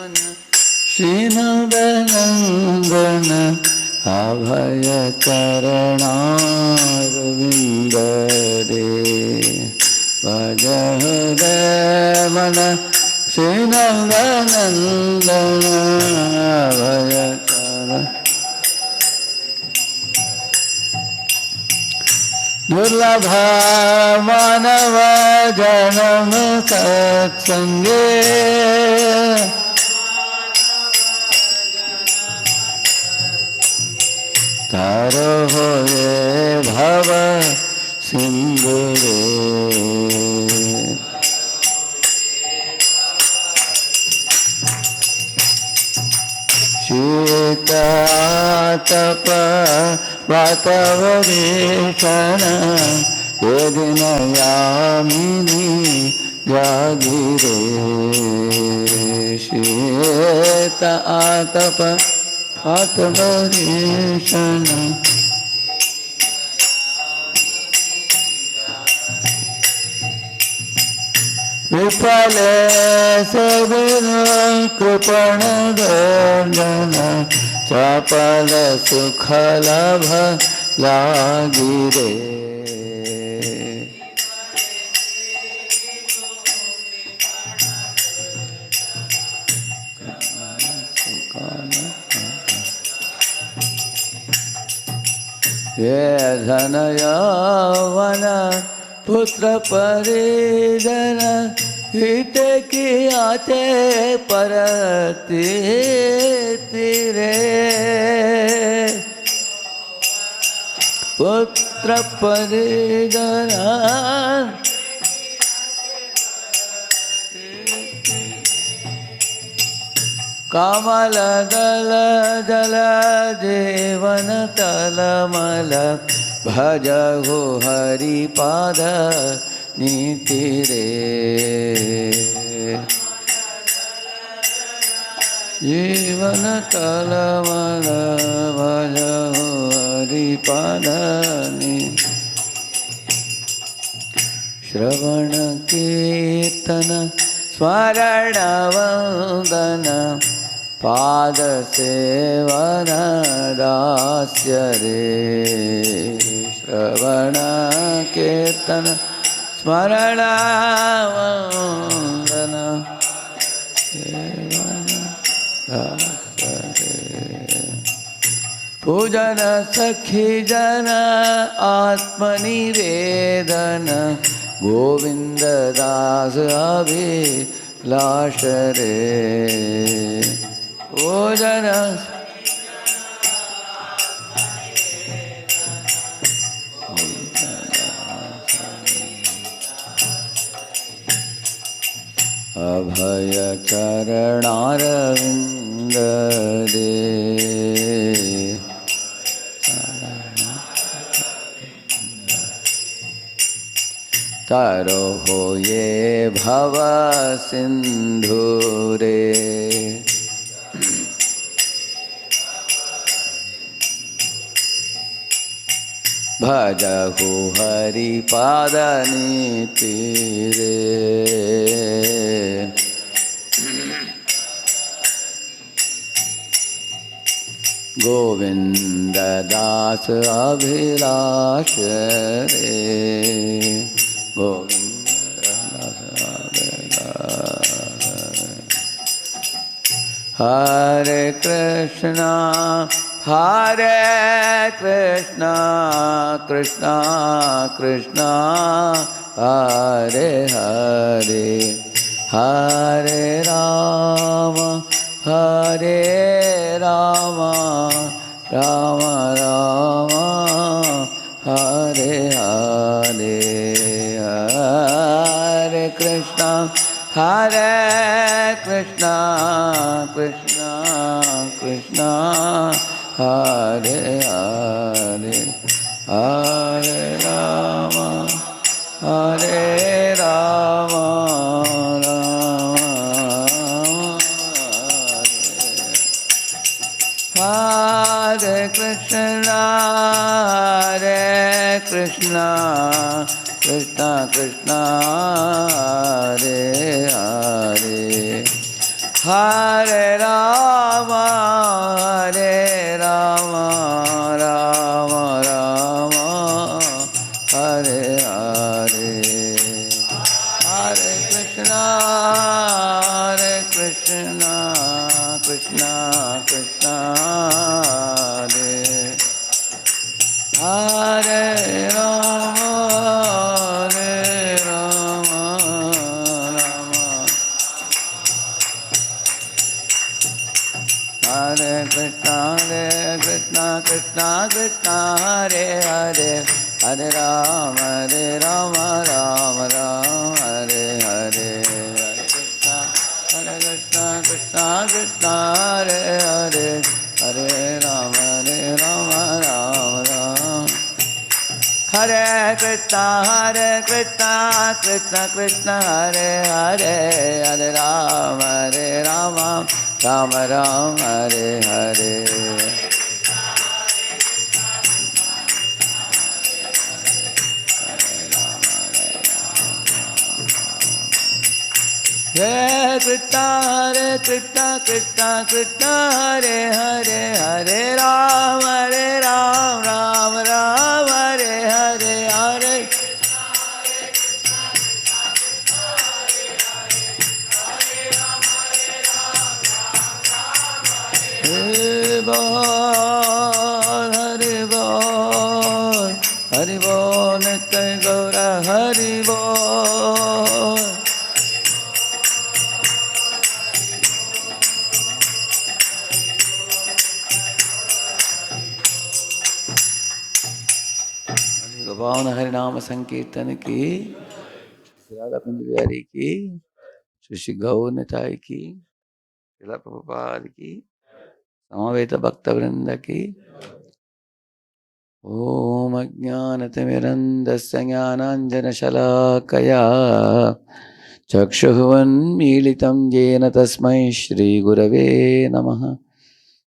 श्रीनन्दनन्दन अभय चरणारविन्द रे भज हृदय मन श्रीनन्दनन्दन अभय चरण दुर्लभ मानव जन्म सत्संगे तारो होए भव सिंधु रे शीततप वातावरेक्षण ये दिन यामिनी जागिरे शीत आतप वातावरेक्षण विफल से कृपण गर्जन चपल सुख लाभ लागी रे ये धन यौवन पुत्र परिजन हित की आते परती रे पुत्र परिजन कमल दल जल जीवन तलमल भजहु हरिपाद नीति रे जीवन तलमल भजहु हरिपाद नीति श्रवण कीर्तन स्मरण वंदन पाद सेवन दास्य रे श्रवण कीर्तन स्मरण वंदन सेवन दास्य रे पूजन सखी जन आत्मनिवेदन गोविंद दास अभिलाष रे पूजन अभय चरणारविंद रे तारो हो ये भव सिंधु रे भजहु हरिपाद नीति रे गोविंद दास अभिलाष रे गोविंद दास अभिलाष हरे कृष्णा कृष्णा कृष्णा हरे हरे हरे राम राम राम हरे हरे हरे कृष्णा कृष्णा कृष्णा हरे हरे हरे राम राम हरे Krishna Krishna Krishna Hare Hare Hare Rama, Hare Rama, Rama Rama, Hare Hare. Hare Krishna, Hare Krishna, Krishna Krishna, Hare Rama, Hare Rama, Rama. Hare Krishna, Krishna Krishna, Hare Hare, Hare Rama, Rama Rama, Hare Hare. Hare Krishna, Krishna Krishna, Hare Hare, Hare Rama, Rama Rama. Hare Krishna, Krishna Krishna, Hare Hare, Hare Rama, Rama Rama, Hare Hare. Hare Krishna, Krishna Krishna, Hare Hare, Hare Rama, Rama Rama, Hare Hare, Hare. Hare Bol, Hare Bol, Hare Bol, Nitya Gaura, Hare Bol. पावन हरिनाम संकीर्तन की, राधा कुंज बिहारी की, श्री गौ निताई की, श्रील प्रभुपाद की, समवेत भक्त वृंद की। ओम अज्ञानतिमिरन्धस्य ज्ञानाञ्जनशलाकया चक्षुर्वन्मीलितं येन तस्मै श्रीगुरवे नमः।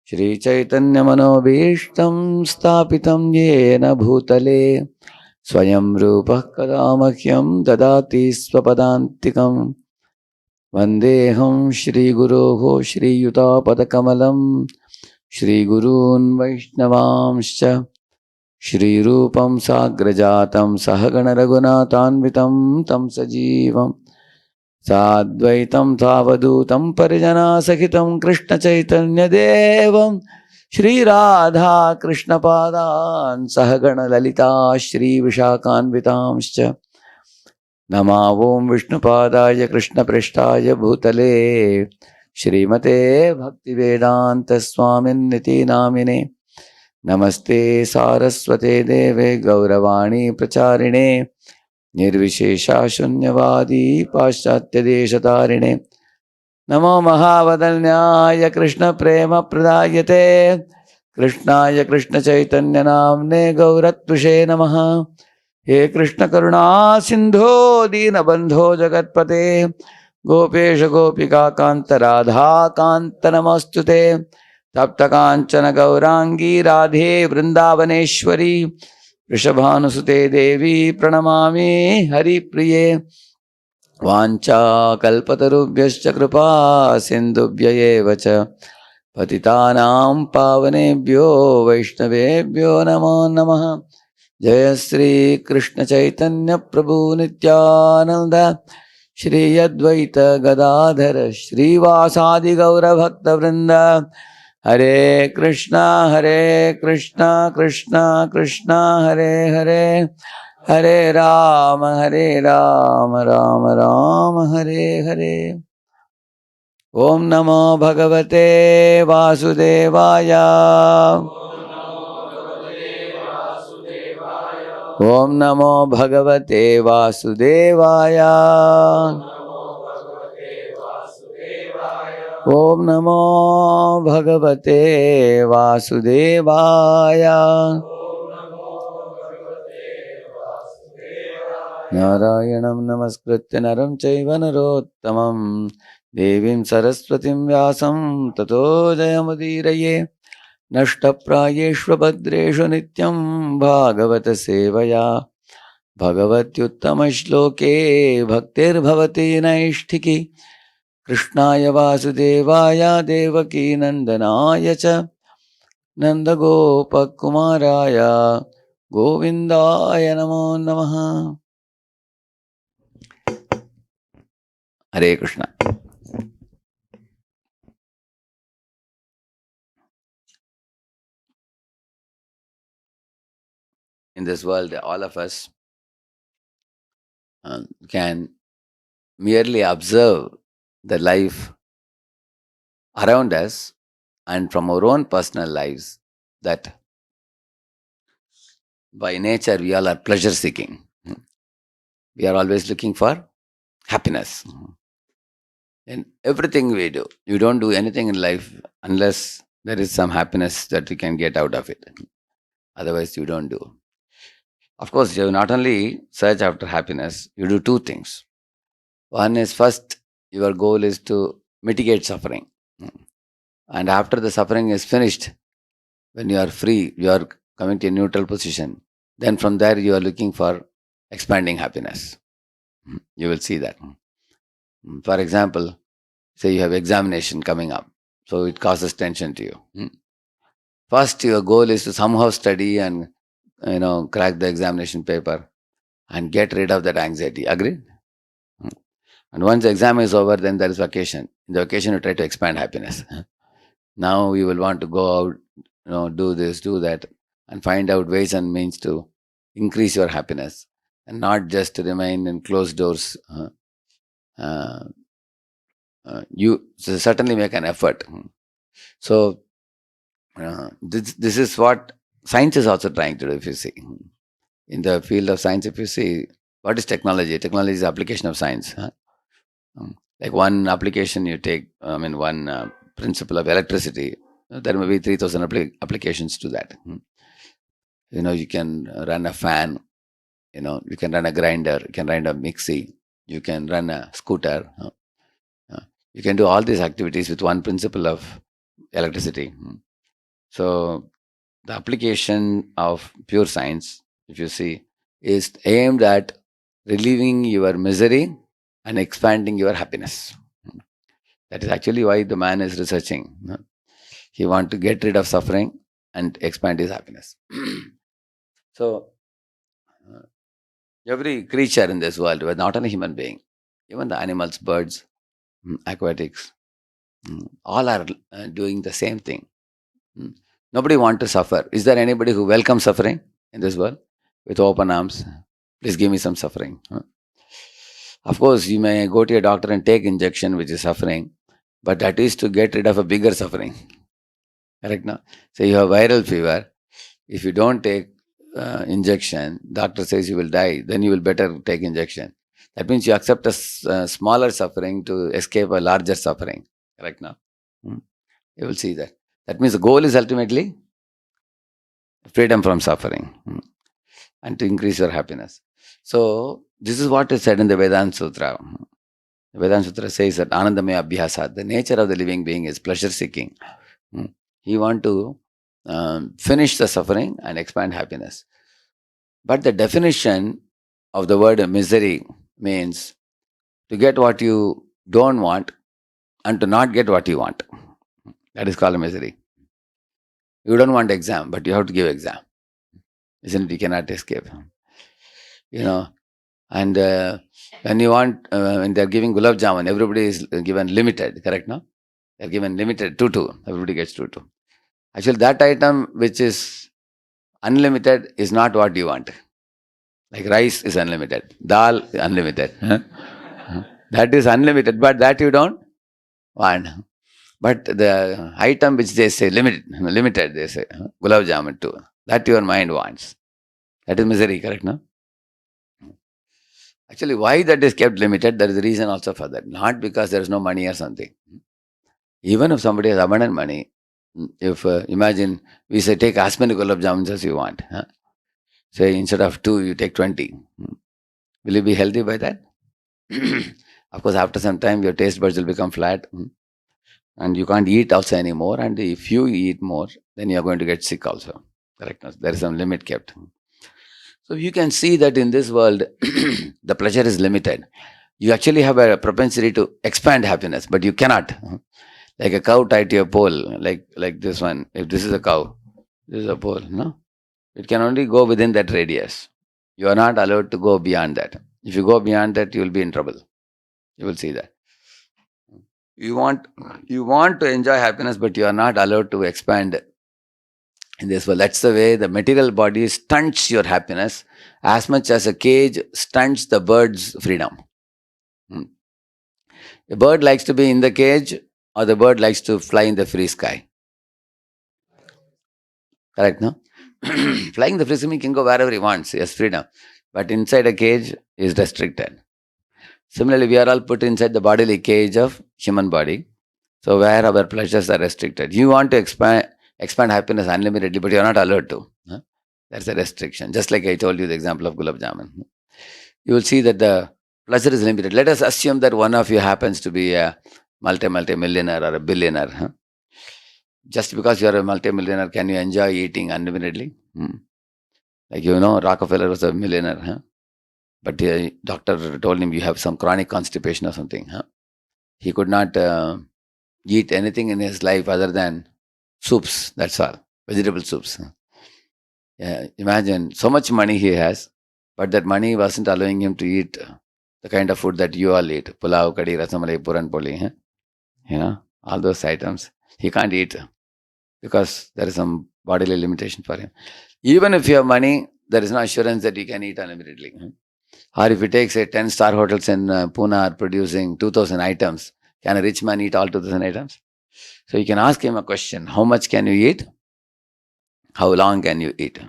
श्रीचैतन्यमनोभीष्टं स्थापितं येन भूतले स्वयं रूपः कदा मह्यं ददाति स्वपदान्तिकं। वन्देऽहं श्रीगुरोः श्रीयुतापदकमलं श्रीगुरून् वैष्णवांश्च श्रीरूपं साग्रजातं सहगण रघुनाथान्वितं तं सजीवं साद्वैतं सावधूतं परिजनासहितं कृष्णचैतन्यदेवं श्रीराधा कृष्णपादान् सहगण ललिता श्रीविशाखान्वितांश्च नमो ॐ विष्णुपादाय कृष्णप्रेष्ठाय भूतले श्रीमते भक्तिवेदान्तस्वामिन्निति नामिने। नमस्ते सारस्वते देवे गौरवाणी प्रचारिणे निर्विशेषा शून्यवादी पाश्चात्यदेशतारिणे। नमो महावदन्याय कृष्ण प्रेम प्रदायते कृष्णाय कृष्ण चैतन्य नाम्ने गौरत्वषे नमः। हे कृष्ण करुणा सिंधो दीनबंधो जगत्पते गोपेश गोपिका कांत राधा कांत नमोस्तुते। तप्त कांचन गौरांगी राधे वृंदावनेश्वरी वृषभानुसुते देवी प्रणमामि हरिप्रिये। वाञ्छा कल्पतरुभ्यश्च कृपा सिन्धुभ्य एव च पतितानां पावनेभ्यो वैष्णवेभ्यो नमो नमः। जय श्री कृष्ण चैतन्य प्रभु नित्यानंद श्री अद्वैत गदाधर श्रीवासादि गौर भक्त वृंद। हरे कृष्णा कृष्णा कृष्णा हरे हरे, हरे राम राम राम हरे हरे। ओम नमो भगवते वासुदेवाय। ओम नमो भगवते वासुदेवाय। ओम नमो भगवते वासुदेवाय। नारायणं नमस्कृत्य नरं चैव नरोत्तमं देवीं सरस्वतीं व्यासं ततो जयमुदीरये। नष्टप्रायेषु भद्रेषु नित्यं भागवत सेवया भगवत्युत्तमश्लोके भक्तिर्भवति नैष्ठिकी। Krishnaya Vasudevaya Devaki Nandanaya cha Nandagopakumaraya Govindaya Namo Namaha. Hare Krishna. In this world, all of us can merely observe the life around us and from our own personal lives that by nature we all are pleasure seeking. We are always looking for happiness in everything we do. You don't do anything in life unless there is some happiness that you can get out of it. Otherwise, you don't do. Of course, you not only search after happiness, you do two things. One is first, your goal is to mitigate suffering. And after the suffering is finished, when you are free, you are coming to a neutral position. Then from there, you are looking for expanding happiness. You will see that. For example, say you have examination coming up, so it causes tension to you. First, your goal is to somehow study and crack the examination paper and get rid of that anxiety. Agree? And once the exam is over, then there is vacation. In the vacation, you try to expand happiness. Now you will want to go out, do this, do that, and find out ways and means to increase your happiness, and not just to remain in closed doors. Uh, you certainly make an effort. So this is what science is also trying to do. If you see in the field of science, if you see what is technology, technology is the application of science. Like one application you take, one principle of electricity, there may be 3,000 applications to that. You can run a fan, you can run a grinder, you can run a mixie, you can run a scooter. You can do all these activities with one principle of electricity. So the application of pure science, if you see, is aimed at relieving your misery and expanding your happiness. That is actually why the man is researching. He wants to get rid of suffering and expand his happiness. So every creature in this world, but not only human being, even the animals, birds, aquatics, all are doing the same thing. Nobody wants to suffer. Is there anybody who welcomes suffering in this world with open arms? Please give me some suffering. Of course, you may go to a doctor and take injection, which is suffering, but that is to get rid of a bigger suffering. Correct now? So you have viral fever. If you don't take injection, doctor says you will die, then you will better take injection. That means you accept a smaller suffering to escape a larger suffering. Correct now? You will see that. That means the goal is ultimately freedom from suffering and to increase your happiness. So this is what is said in the Vedanta Sutra. The Vedanta Sutra says that Anandamaya Abhyasa, the nature of the living being is pleasure seeking. He want to finish the suffering and expand happiness. But the definition of the word misery means to get what you don't want and to not get what you want. That is called misery. You don't want exam, but you have to give exam. Isn't it? You cannot escape. And when you want, when they're giving gulab jamun, everybody is given limited, correct no? They're given limited, 2. Everybody gets 2. Actually, that item which is unlimited is not what you want. Like rice is unlimited, dal is unlimited. That is unlimited, but that you don't want. But the item which they say limited, they say gulab jamun too. That your mind wants. That is misery, correct no? Actually, why that is kept limited, there is a reason also for that. Not because there is no money or something. Even if somebody has abundant money, if imagine we say take as many gulab jamuns as you want. Say instead of 2, you take 20. Will you be healthy by that? Of course, after some time, your taste buds will become flat and you can't eat also anymore. And if you eat more, then you are going to get sick also. Correct? There is some limit kept. So you can see that in this world, the pleasure is limited. You actually have a propensity to expand happiness, but you cannot. Like a cow tied to a pole, like this one. If this is a cow, this is a pole, no? It can only go within that radius. You are not allowed to go beyond that. If you go beyond that, you will be in trouble. You will see that. You want you want to enjoy happiness, but you are not allowed to expand in this world. That's the way the material body stunts your happiness as much as a cage stunts the bird's freedom. Hmm. A bird likes to be in the cage, or the bird likes to fly in the free sky. Correct, no? Flying the free sky, he can go wherever he wants. He has freedom. But inside a cage is restricted. Similarly, we are all put inside the bodily cage of human body. So where our pleasures are restricted. You want to expand happiness unlimitedly, but you are not allowed to. Huh? That's a restriction. Just like I told you the example of gulab jamun. You will see that the pleasure is limited. Let us assume that one of you happens to be a multi-millionaire or a billionaire. Huh? Just because you are a multi-millionaire, can you enjoy eating unlimitedly? Like Rockefeller was a millionaire. Huh? But the doctor told him you have some chronic constipation or something. Huh? He could not eat anything in his life other than soups. That's all. Vegetable soups. Yeah, imagine so much money he has, but that money wasn't allowing him to eat the kind of food that you all eat. Pulao, kadi, rasamalai, puran poli. All those items. He can't eat because there is some bodily limitation for him. Even if you have money, there is no assurance that you can eat unlimitedly. Or if you take, say, 10-star hotels in Pune are producing 2,000 items, can a rich man eat all 2,000 items? So you can ask him a question: how much can you eat? How long can you eat?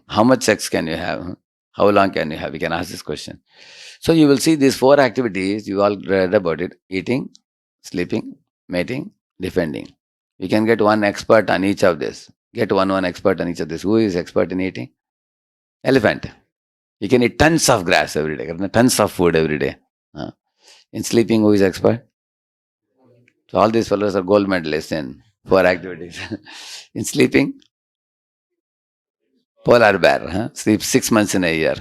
How much sex can you have? How long can you have? You can ask this question. So you will see these 4 activities, you all read about it: eating, sleeping, mating, defending. You can get one expert on each of this. Get one expert on each of this. Who is expert in eating? Elephant. You can eat tons of grass every day, tons of food every day. In sleeping, who is expert? So all these fellows are gold medalists in 4 activities. In sleeping, polar bear, sleeps 6 months in a year.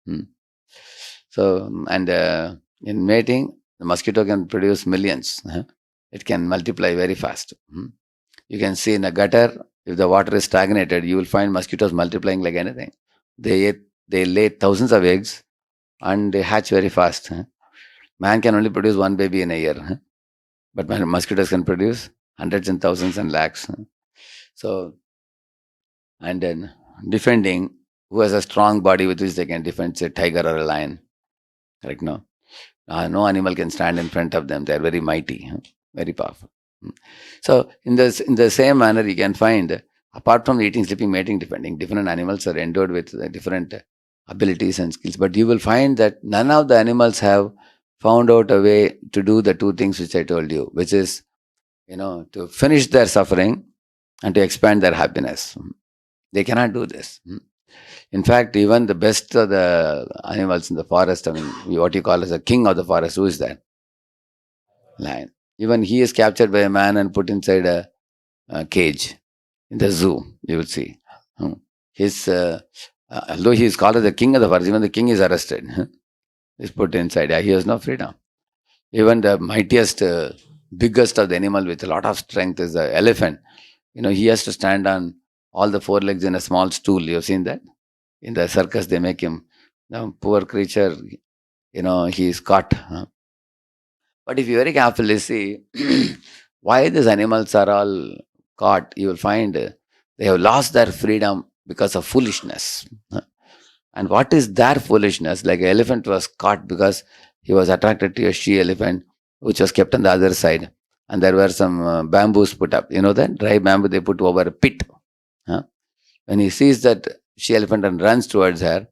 Hmm. So, and in mating, the mosquito can produce millions. It can multiply very fast. You can see in a gutter, if the water is stagnated, you will find mosquitoes multiplying like anything. They lay thousands of eggs and they hatch very fast. Man can only produce 1 baby in a year, but mosquitoes can produce hundreds and thousands and lakhs. So, and then defending, who has a strong body with which they can defend, say, tiger or a lion. Correct? No, no animal can stand in front of them. They are very mighty, very powerful. So, in the same manner, you can find, apart from eating, sleeping, mating, defending, different animals are endowed with different abilities and skills. But you will find that none of the animals have found out a way to do the 2 things which I told you, which is, to finish their suffering and to expand their happiness. They cannot do this. In fact, even the best of the animals in the forest, what you call as a king of the forest, who is that? Lion. Even he is captured by a man and put inside a cage in the zoo, you will see. His, although he is called as the king of the forest, even the king is arrested. He's put inside. He has no freedom. Even the mightiest, biggest of the animal with a lot of strength is the elephant. He has to stand on all the 4 legs in a small stool. You've seen that? In the circus, they make him, poor creature, he is caught. But if you very carefully see why these animals are all caught, you will find they have lost their freedom because of foolishness. And what is their foolishness? Like an elephant was caught because he was attracted to a she elephant, which was kept on the other side. And there were some bamboos put up. You know that? Dry bamboo they put over a pit. When he sees that she elephant and runs towards her,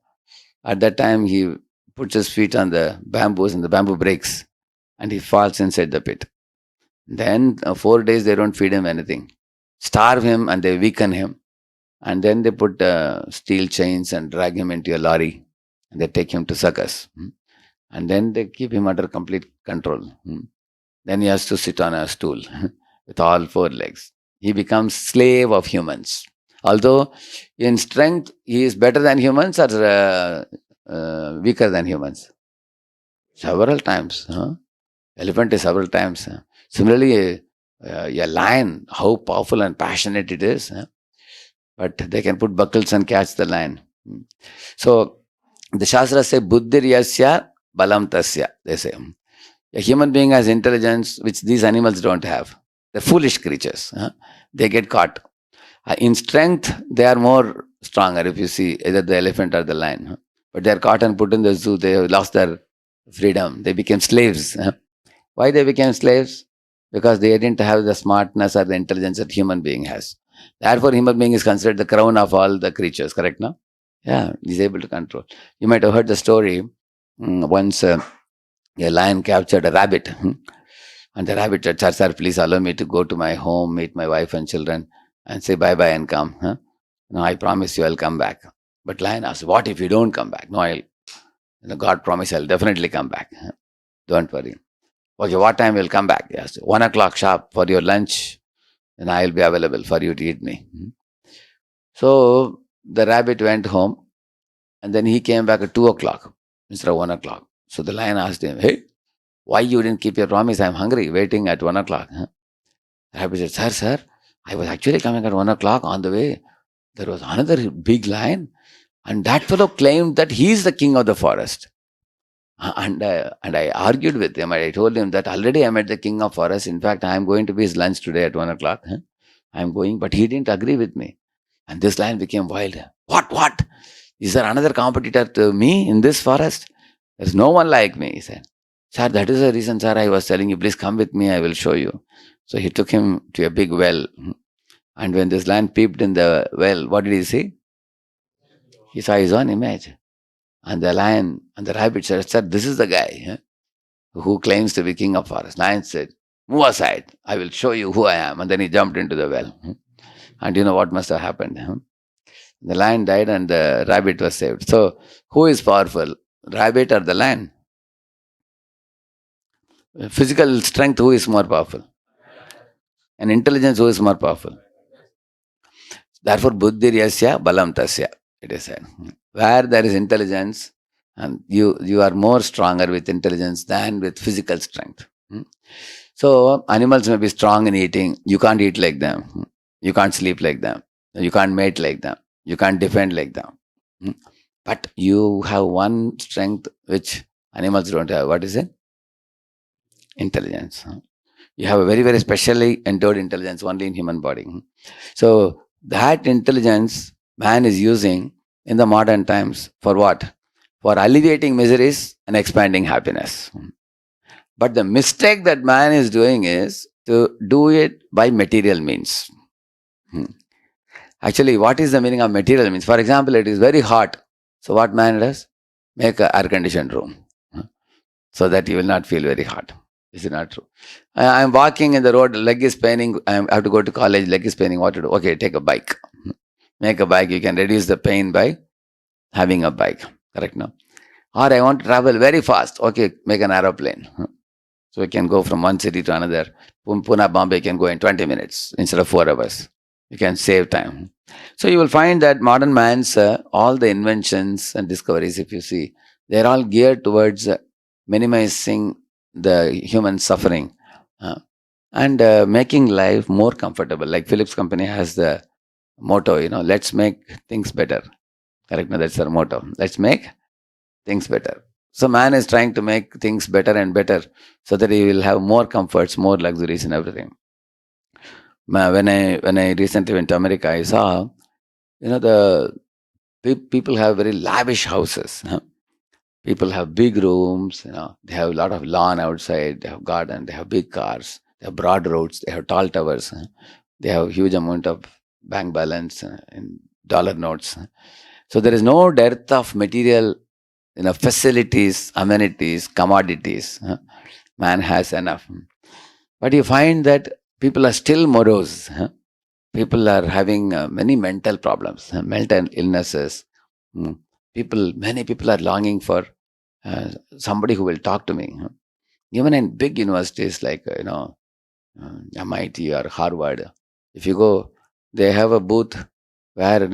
at that time he puts his feet on the bamboos and the bamboo breaks and he falls inside the pit. Then 4 days they don't feed him anything. Starve him and they weaken him. And then they put steel chains and drag him into a lorry. And they take him to circus. And then they keep him under complete control. Then he has to sit on a stool with all 4 legs. He becomes slave of humans. Although in strength he is better than humans or weaker than humans. Several times. Elephant is several times. Similarly, a lion, how powerful and passionate it is. But they can put buckles and catch the lion. So the Shastras say, Buddhir yasya balam tasya. They say, a human being has intelligence which these animals don't have. They're foolish creatures. They get caught. In strength, they are more stronger if you see either the elephant or the lion. But they are caught and put in the zoo. They have lost their freedom. They became slaves. Why they became slaves? Because they didn't have the smartness or the intelligence that human being has. Therefore, human being is considered the crown of all the creatures, correct now? Yeah, he's able to control. You might have heard the story. Once a lion captured a rabbit. And the rabbit said, sir, please allow me to go to my home, meet my wife and children, and say bye-bye and come. No, I promise you I'll come back. But lion asked, what if you don't come back? No, God promised I'll definitely come back. Don't worry. Okay, what time will come back? Yes, 1 o'clock sharp for your lunch, and I'll be available for you to eat me. So the rabbit went home, and then he came back at 2 o'clock instead of 1 o'clock. So the lion asked him, hey, why you didn't keep your promise? I'm hungry, waiting at 1 o'clock. The rabbit said, sir, I was actually coming at 1 o'clock. On the way, there was another big lion, and that fellow claimed that he is the king of the forest. And I argued with him. I told him that already I met the king of forest. In fact, I am going to be his lunch today at 1 o'clock. I am going, but he didn't agree with me. And this lion became wild. What? Is there another competitor to me in this forest? There's no one like me, he said. Sir, that is the reason, sir, I was telling you, please come with me, I will show you. So he took him to a big well. And when this lion peeped in the well, what did he see? He saw his own image. And the lion and the rabbit said, sir, this is the guy who claims to be king of forest. Lion said, move aside, I will show you who I am. And then he jumped into the well. And you know what must have happened? The lion died and the rabbit was saved. So who is powerful? Rabbit or the lion? Physical strength, who is more powerful? And intelligence, who is more powerful? Therefore, buddhir yasya balam tasya, it is said. Where there is intelligence, and you are more stronger with intelligence than with physical strength. So animals may be strong in eating. You can't eat like them. You can't sleep like them. You can't mate like them. You can't defend like them. But you have one strength which animals don't have. What is it? Intelligence. You have a very, very specially endowed intelligence only in human body. So that intelligence man is using in the modern times for what? For alleviating miseries and expanding happiness. But the mistake that man is doing is to do it by material means. Actually, what is the meaning of material means? For example, it is very hot. So what man does? Make an air-conditioned room so that you will not feel very hot. Is it not true? I am walking in the road, leg is paining. I have to go to college, leg is paining. What to do? Okay, take a bike. Make a bike. You can reduce the pain by having a bike. Correct now? Or I want to travel very fast. Okay, make an aeroplane. So we can go from one city to another. Pune, Bombay can go in 20 minutes instead of 4 hours. You can save time. So you will find that modern man's all the inventions and discoveries, if you see, they're all geared towards minimizing the human suffering and making life more comfortable. Like Philips company has the motto, let's make things better. Correct? No, that's their motto. Let's make things better. So man is trying to make things better and better so that he will have more comforts, more luxuries and everything. When I recently went to America, I saw, the people have very lavish houses. People have big rooms, they have a lot of lawn outside, they have garden, they have big cars, they have broad roads, they have tall towers, they have huge amount of bank balance in dollar notes. So there is no dearth of material, facilities, amenities, commodities. Man has enough. But you find that people are still morose. People are having many mental problems, mental illnesses. Many people are longing for somebody who will talk to me. Even in big universities like MIT or Harvard, if you go, they have a booth where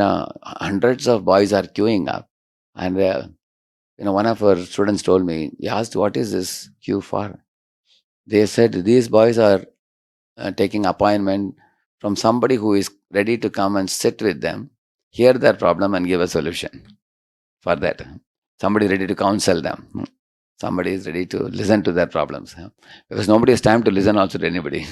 hundreds of boys are queuing up, and one of our students told me, he asked, what is this queue for? They said, these boys are taking appointment from somebody who is ready to come and sit with them, hear their problem and give a solution for that. Somebody ready to counsel them. Somebody is ready to listen to their problems. Because nobody has time to listen also to anybody.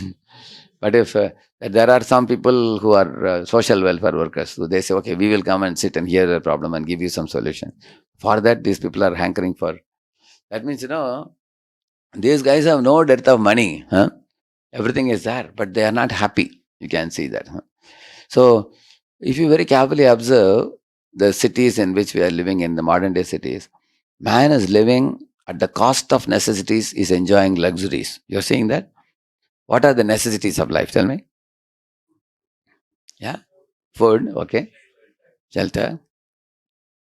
But if there are some people who are social welfare workers, so they say, okay, we will come and sit and hear the problem and give you some solution. For that, these people are hankering for. That means, these guys have no dearth of money. Everything is there, but they are not happy. You can see that. So, if you very carefully observe the cities in which we are living in, the modern day cities, man is living at the cost of necessities, is enjoying luxuries. You're seeing that? What are the necessities of life? Tell me. Yeah. Food, okay. Shelter,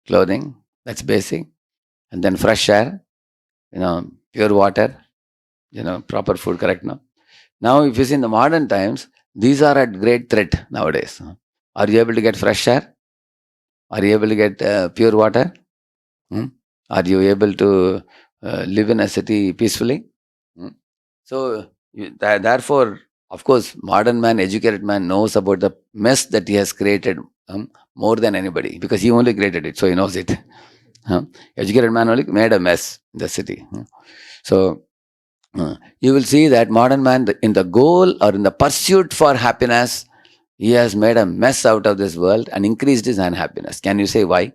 clothing, that's basic. And then fresh air, pure water, proper food, correct now? Now, if you see in the modern times, these are at great threat nowadays. Are you able to get fresh air? Are you able to get pure water? Hmm? Are you able to live in a city peacefully? Hmm? So, therefore, of course, modern man, educated man knows about the mess that he has created more than anybody because he only created it, so he knows it. Educated man only made a mess in the city. So, you will see that modern man, in the goal or in the pursuit for happiness, he has made a mess out of this world and increased his unhappiness. Can you say why?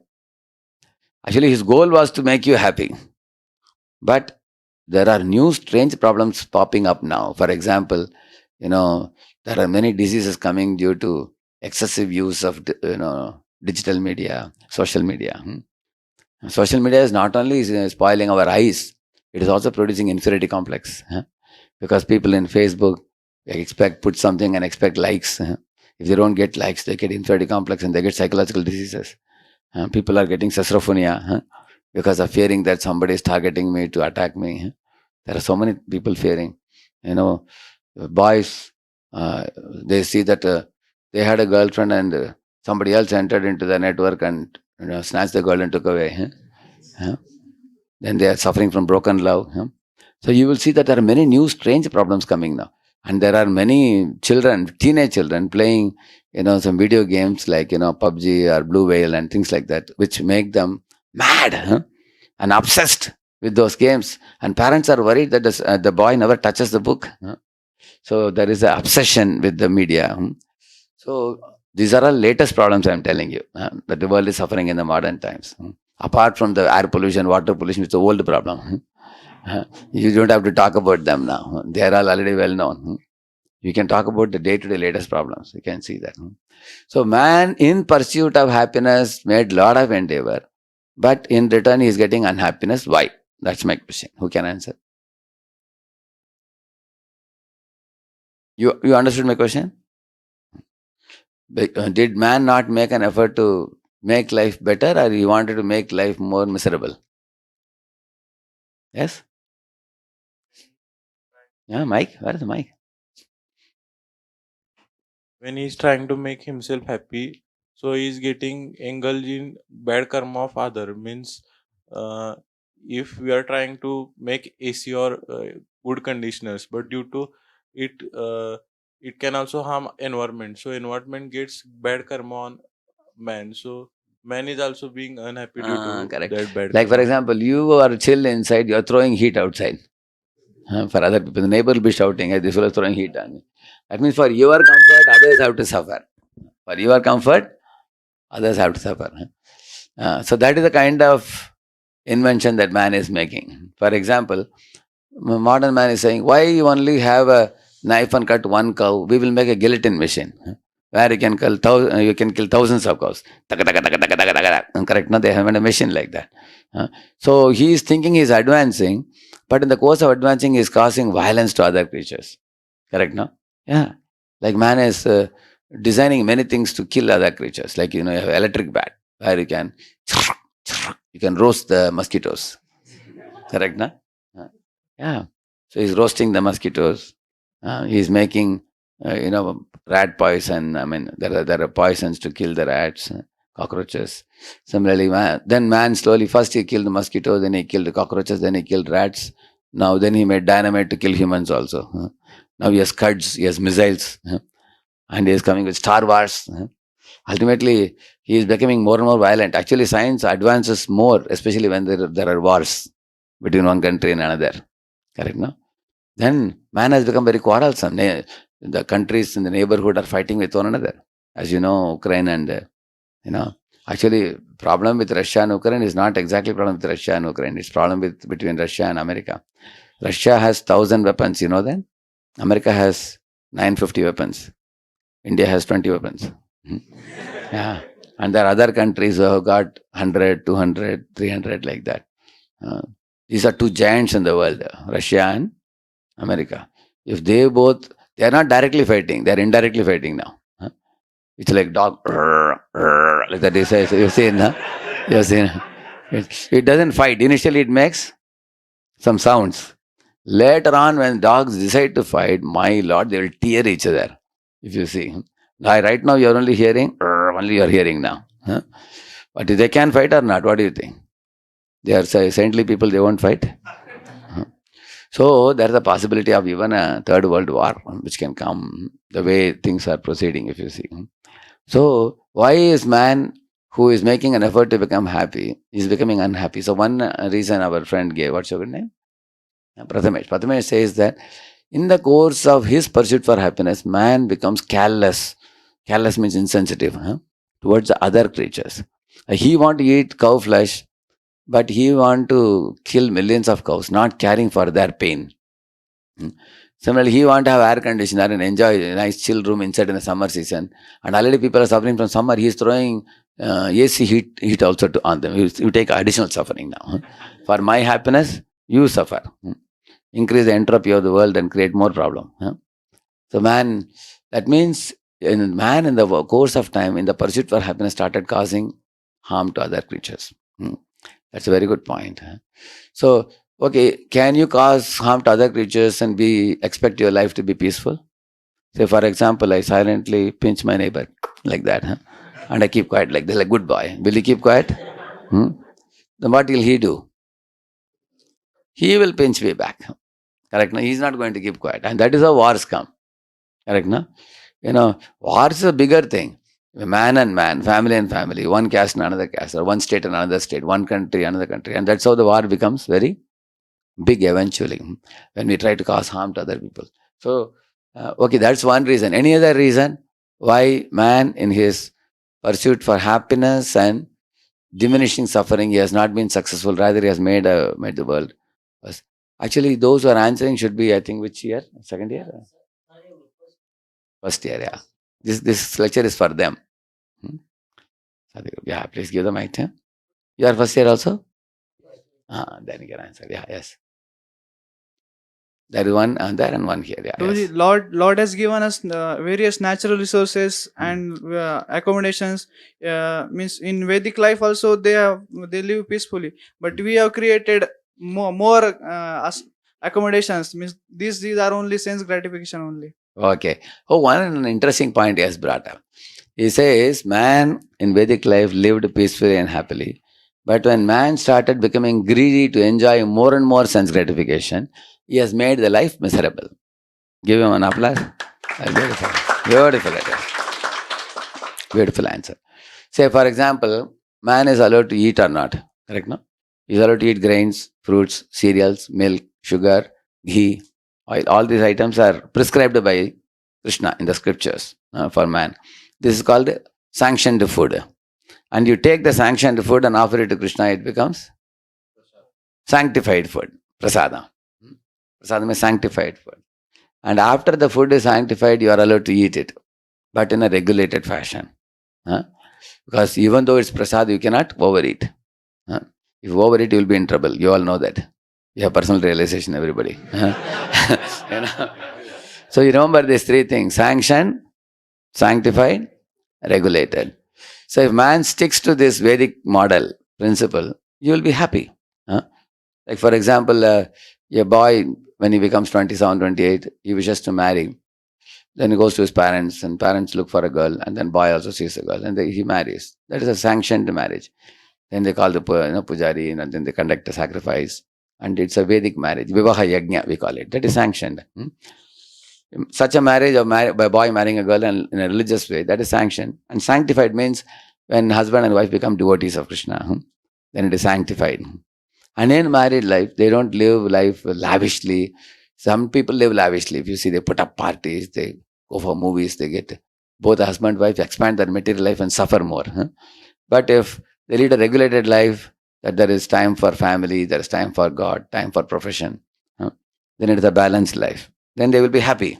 Actually, his goal was to make you happy. But there are new strange problems popping up now. For example, there are many diseases coming due to excessive use of digital media, social media. Social media is not only spoiling our eyes, it is also producing inferiority complex. Because people in Facebook put something and expect likes. If they don't get likes, they get inferiority complex and they get psychological diseases. People are getting schizophrenia because of fearing that somebody is targeting me to attack me. There are so many people fearing. Boys, they see that they had a girlfriend and somebody else entered into the network and snatched the girl and took away. Then they are suffering from broken love. So you will see that there are many new strange problems coming now. And there are many children, teenage children playing, some video games like, PUBG or Blue Whale and things like that, which make them mad and obsessed with those games. And parents are worried that the boy never touches the book. So there is an obsession with the media. So these are all latest problems I'm telling you that the world is suffering in the modern times. Apart from the air pollution, water pollution, it's an old problem. You don't have to talk about them now. They are all already well known. You can talk about the day-to-day latest problems. You can see that. So man in pursuit of happiness made lot of endeavor, but in return he is getting unhappiness. Why? That's my question. Who can answer? You understood my question? Did man not make an effort to make life better, or he wanted to make life more miserable? Yes? Yeah, Mike? Where is the mic? When he's trying to make himself happy, so he's getting engulfed in bad karma of other. Means if we are trying to make AC or good conditioners, but due to it it can also harm environment, so environment gets bad karma on man, so man is also being unhappy due to Correct. that bad Like, for karma. example, you are chill inside, you are throwing heat outside. For other people, the neighbor will be shouting, hey, this fellow is throwing heat on me. That means for your comfort, others have to suffer. For your comfort, others have to suffer. So that is the kind of invention that man is making. For example, modern man is saying, why you only have a knife and cut one cow? We will make a guillotine machine where you can kill thousands of cows. Taka, taka, taka, taka, taka, taka. Correct? No, they have a machine like that. So he is thinking he is advancing, but in the course of advancing, he is causing violence to other creatures. Correct? No? Yeah. Like man is designing many things to kill other creatures. Like, you have electric bat where you can roast the mosquitoes. Correct? No? Yeah. So he's roasting the mosquitoes. He's making, rat poison. I mean, there are poisons to kill the rats, cockroaches. Similarly, man slowly, first he killed mosquitoes, then he killed cockroaches, then he killed rats. Now then he made dynamite to kill humans also. Now he has Scuds, he has missiles, and he is coming with Star Wars. Ultimately, he is becoming more and more violent. Actually, science advances more, especially when there are wars between one country and another. Correct, no? Then man has become very quarrelsome. The countries in the neighborhood are fighting with one another. As you know, Ukraine and, actually, problem with Russia and Ukraine is not exactly problem with Russia and Ukraine. It's problem between Russia and America. Russia has 1,000 weapons, you know that? America has 950 weapons. India has 20 weapons. Yeah. And there are other countries who have got 100, 200, 300 like that. These are two giants in the world, Russia and America. If they are not directly fighting, they are indirectly fighting now. It's like dog, like that. You've seen, huh? You've seen. It doesn't fight. Initially, it makes some sounds. Later on, when dogs decide to fight, my lord, they will tear each other. If you see. Right now, you're only hearing, only you're hearing now. Huh? But they can fight or not? What do you think? They are saintly people, they won't fight. So there's a possibility of even a third world war, which can come the way things are proceeding, if you see. So why is man who is making an effort to become happy is becoming unhappy? So one reason our friend gave, what's your good name? Prathamesh. Prathamesh says that in the course of his pursuit for happiness, man becomes callous. Callous means insensitive towards the other creatures. He want to eat cow flesh, but he want to kill millions of cows, not caring for their pain. Similarly, he want to have air conditioner and enjoy a nice chill room inside in the summer season. And already people are suffering from summer. He is throwing AC heat also on them. You take additional suffering now. For my happiness, you suffer. Increase the entropy of the world and create more problem. So that means man in the course of time, in the pursuit for happiness, started causing harm to other creatures. That's a very good point. So, okay, can you cause harm to other creatures and expect your life to be peaceful? Say, for example, I silently pinch my neighbor like that, and I keep quiet like this, like good boy. Will he keep quiet? Then what will he do? He will pinch me back. Correct? No? He's not going to keep quiet. And that is how wars come. Correct? No? Wars is a bigger thing. Man and man, family and family, one caste and another caste, or one state and another state, one country, another country. And that's how the war becomes very big eventually, when we try to cause harm to other people. So, okay, that's one reason. Any other reason why man in his pursuit for happiness and diminishing suffering, he has not been successful, rather he has made the world worse? Actually, those who are answering should be, I think, which year? Second year? First year, yeah. This lecture is for them. Yeah, please give the mic. You are first year also? Then you can answer. Yeah, yes. There is one there and one here. Yeah, yes. Lord has given us various natural resources and accommodations. Means in Vedic life also they live peacefully, but we have created more accommodations. Means these are only sense gratification only. Okay. Oh, one interesting point he has brought up. He says, man in Vedic life lived peacefully and happily. But when man started becoming greedy to enjoy more and more sense gratification, he has made the life miserable. Give him an applause. Beautiful. Beautiful letter. Beautiful answer. Say, for example, man is allowed to eat or not. Correct, no? He is allowed to eat grains, fruits, cereals, milk, sugar, ghee, oil. All these items are prescribed by Krishna in the scriptures for man. This is called sanctioned food. And you take the sanctioned food and offer it to Krishna, it becomes sanctified food. Prasada. Prasada means sanctified food. And after the food is sanctified, you are allowed to eat it, but in a regulated fashion. Because even though it's prasad, you cannot overeat. If you overeat, you will be in trouble. You all know that. You have personal realization, everybody. So you remember these three things: sanctioned, sanctified, regulated. So if man sticks to this Vedic model, principle, you will be happy. Like for example, a boy, when he becomes 27, 28, he wishes to marry. Then he goes to his parents, and parents look for a girl, and then boy also sees a girl, and he marries. That is a sanctioned marriage. Then they call the pujari, and then they conduct a sacrifice, and it's a Vedic marriage. Vivaha yajna, we call it. That is sanctioned. Such a marriage of by a boy marrying a girl in a religious way, that is sanctioned. And sanctified means when husband and wife become devotees of Krishna, then it is sanctified. And in married life, they don't live life lavishly. Some people live lavishly. If you see, they put up parties, they go for movies, they get both the husband and wife expand their material life and suffer more. But if they lead a regulated life, that there is time for family, there is time for God, time for profession, then it is a balanced life. Then they will be happy.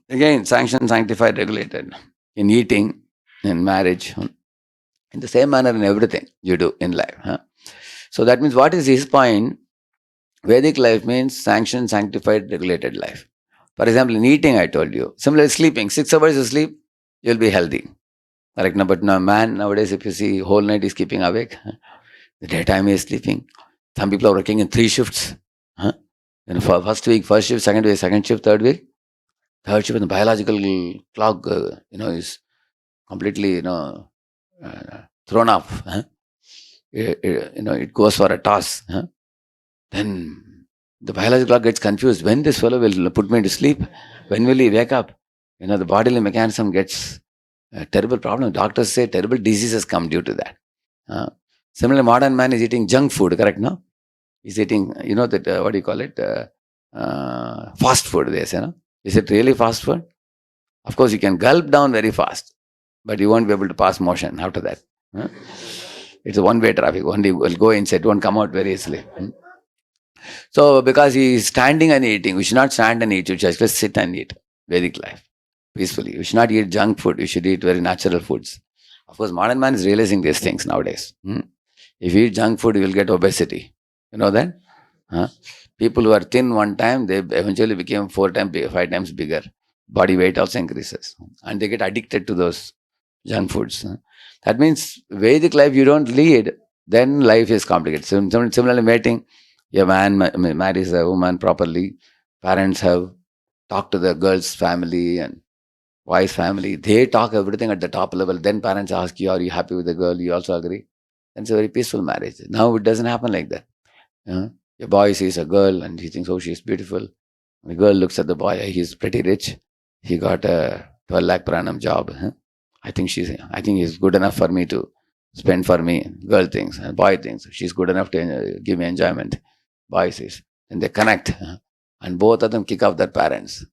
Again, sanctioned, sanctified, regulated. In eating, in marriage, in the same manner in everything you do in life. So that means, what is his point? Vedic life means sanctioned, sanctified, regulated life. For example, in eating, I told you. Similarly, sleeping. 6 hours you sleep, you'll be healthy. Correct? No, but no, man nowadays, if you see, whole night is keeping awake. The daytime is sleeping. Some people are working in 3 shifts. And for first week, first shift, second week, second shift, third week. Third shift, the biological clock, is completely, thrown off. It goes for a toss. Then the biological clock gets confused. When this fellow will put me to sleep? When will he wake up? The bodily mechanism gets a terrible problem. Doctors say terrible diseases come due to that. Similarly, modern man is eating junk food, correct, no? He's eating, that, what do you call it? Fast food, they say, no? Is it really fast food? Of course, you can gulp down very fast, but you won't be able to pass motion after that. It's a one-way traffic. Only will go inside, won't come out very easily. So, because he is standing and eating, we should not stand and eat. You should just sit and eat. Vedic life, peacefully. You should not eat junk food. You should eat very natural foods. Of course, modern man is realizing these things nowadays. If you eat junk food, you will get obesity. You know that? People who are thin one time, they eventually became 4 times, 5 times bigger. Body weight also increases. And they get addicted to those junk foods. That means Vedic life you don't lead, then life is complicated. Similarly, mating, a man marries a woman properly. Parents have talked to the girl's family and wife's family. They talk everything at the top level. Then parents ask you, are you happy with the girl? You also agree. And it's a very peaceful marriage. Now it doesn't happen like that. A boy sees a girl and he thinks, oh, she's beautiful. The girl looks at the boy, he's pretty rich. He got a 12 lakh per annum job. I think he's good enough for me to spend for me. Girl thinks, and boy thinks, she's good enough to give me enjoyment. Boy says, and they connect. And both of them kick off their parents.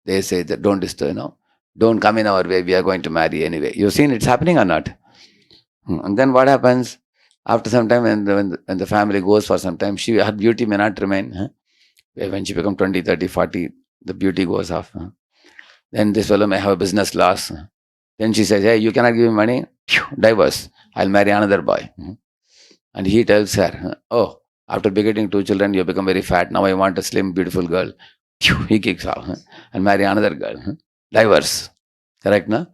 They say that don't disturb, don't come in our way, we are going to marry anyway. You've seen it's happening or not? And then what happens? After some time, when the family goes for some time, her beauty may not remain. When she becomes 20, 30, 40, the beauty goes off. Then this fellow may have a business loss. Then she says, hey, you cannot give me money? Divorce. I'll marry another boy. And he tells her, oh, after begetting 2 children, you become very fat. Now I want a slim, beautiful girl. He kicks off and marry another girl. Divorce. Correct, no?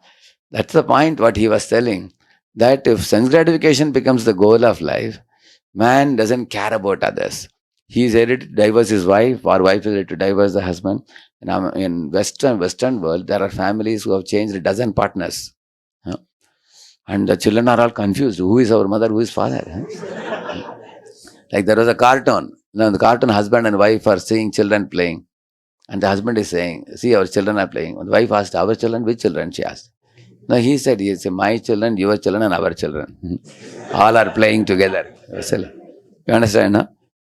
That's the point what he was telling. That if sense gratification becomes the goal of life, man doesn't care about others. He is ready to divorce his wife, or wife is ready to divorce the husband. And in Western world, there are families who have changed a dozen partners. And the children are all confused. Who is our mother? Who is father? Like there was a cartoon. The cartoon husband and wife are seeing children playing. And the husband is saying, see, our children are playing. The wife asked, our children? Which children? She asked. No, he said, my children, your children, and our children. All are playing together. You understand, no?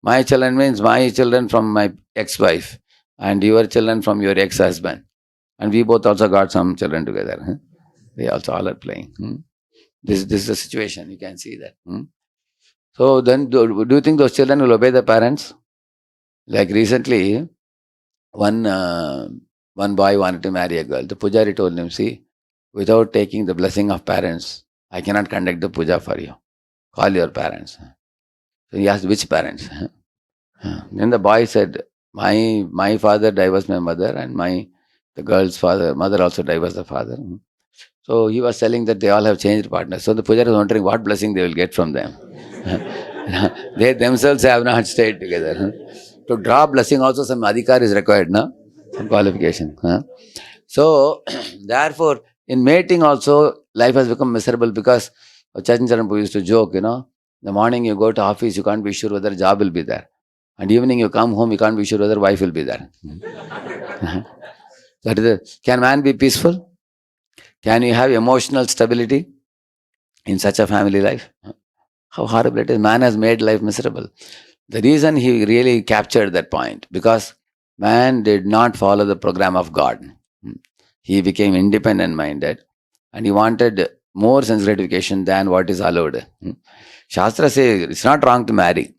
My children means my children from my ex-wife, and your children from your ex-husband. And we both also got some children together. They also all are playing. This is the situation. You can see that. So then, do you think those children will obey the parents? Like recently, one boy wanted to marry a girl. The pujari told him, see, without taking the blessing of parents, I cannot conduct the puja for you. Call your parents. So he asked, which parents? Then the boy said, my father divorced my mother, and the girl's mother also divorced the father. So he was telling that they all have changed partners. So the pujari was wondering what blessing they will get from them. They themselves have not stayed together. To draw blessing also some adhikar is required, no? Some qualification. So, therefore, in mating also, life has become miserable because Chachin Charan used to joke, the morning you go to office, you can't be sure whether job will be there. And evening you come home, you can't be sure whether wife will be there. That is it. Can man be peaceful? Can you have emotional stability in such a family life? How horrible it is. Man has made life miserable. The reason he really captured that point, because man did not follow the program of God. He became independent minded and he wanted more sense gratification than what is allowed. Shastra says it's not wrong to marry.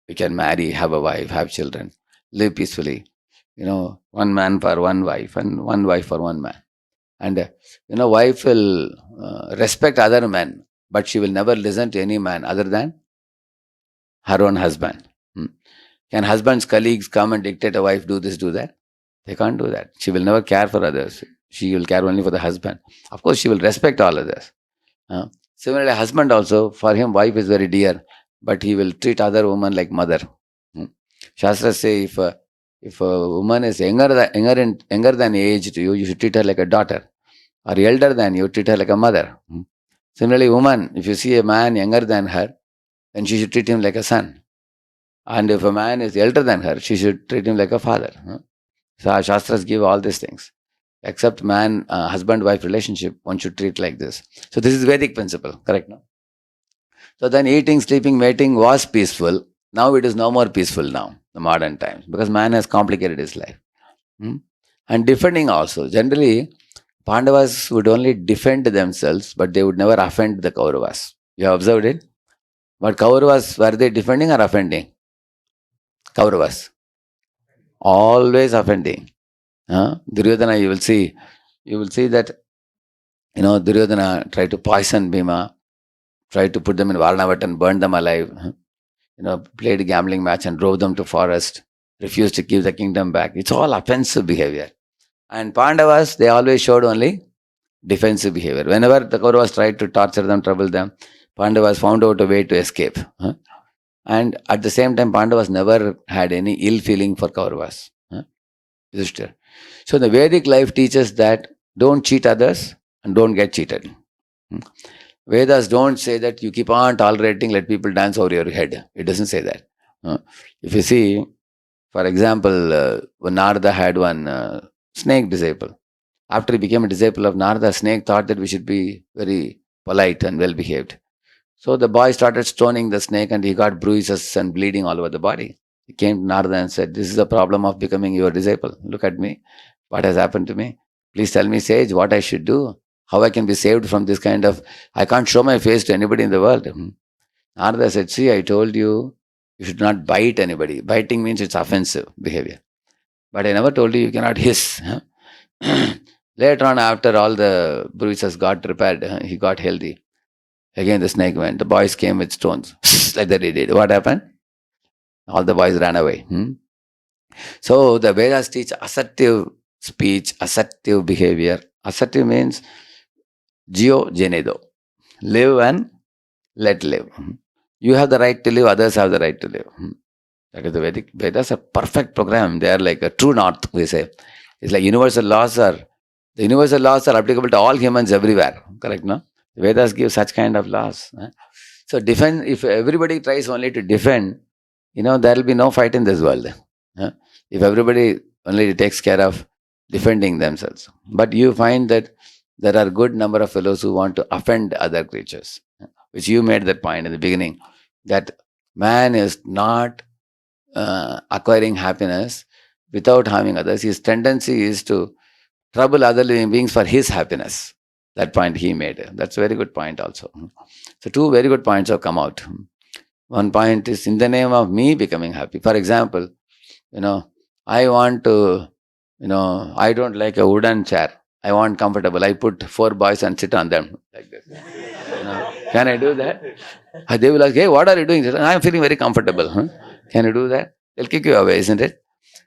You can marry, have a wife, have children, live peacefully. One man for one wife and one wife for one man. And wife will respect other men, but she will never listen to any man other than her own husband. Can husband's colleagues come and dictate a wife, do this, do that? They can't do that. She will never care for others. She will care only for the husband. Of course, she will respect all others. Similarly, husband also, for him, wife is very dear, but he will treat other women like mother. Shastras say if a woman is younger than age to you, you should treat her like a daughter. Or elder than you, treat her like a mother. Similarly, woman, if you see a man younger than her, then she should treat him like a son. And if a man is elder than her, she should treat him like a father. So our Shastras give all these things. Except man, husband-wife relationship, one should treat like this. So this is Vedic principle, correct? No? So then eating, sleeping, mating was peaceful. Now it is no more peaceful now, the modern times, because man has complicated his life. And defending also. Generally, Pandavas would only defend themselves, but they would never offend the Kauravas. You have observed it? But Kauravas, were they defending or offending? Kauravas. Always offending. Duryodhana, you will see that, Duryodhana tried to poison Bhima, tried to put them in Varnavatt and burn them alive. Played a gambling match and drove them to forest, refused to give the kingdom back. It's all offensive behavior. And Pandavas, they always showed only defensive behavior. Whenever the Kauravas tried to torture them, trouble them, Pandavas found out a way to escape. And at the same time, Pandavas never had any ill feeling for Kauravas. Yudhishthira. So the Vedic life teaches that don't cheat others and don't get cheated. Vedas don't say that you keep on tolerating, let people dance over your head. It doesn't say that. If you see, for example, when Narada had one snake disciple. After he became a disciple of Narada, snake thought that we should be very polite and well behaved. So the boy started stoning the snake and he got bruises and bleeding all over the body. He came to Narada and said, this is the problem of becoming your disciple. Look at me. What has happened to me? Please tell me, sage, what I should do. How I can be saved from this kind of... I can't show my face to anybody in the world. Narada said, see, I told you, you should not bite anybody. Biting means it's offensive behavior. But I never told you cannot hiss. Later on, after all the bruises got repaired, he got healthy. Again the snake went. The boys came with stones. Like that he did. What happened? All the boys ran away. So the Vedas teach assertive speech, assertive behavior. Assertive means Gio Genedo. Live and let live. You have the right to live, others have the right to live. That is the Vedic. Vedas are perfect program. They are like a true north, we say. It's like universal laws are applicable to all humans everywhere. Correct, no? Vedas give such kind of laws. So defend, if everybody tries only to defend, there will be no fight in this world. If everybody only takes care of defending themselves. But you find that there are good number of fellows who want to offend other creatures, which you made that point in the beginning, that man is not acquiring happiness without harming others. His tendency is to trouble other living beings for his happiness. That point he made. That's a very good point also. So two very good points have come out. One point is in the name of me becoming happy. For example, I want to, I don't like a wooden chair. I want comfortable. I put 4 boys and sit on them like this. Can I do that? They will ask, hey, what are you doing? I am feeling very comfortable. Can you do that? They'll kick you away, isn't it?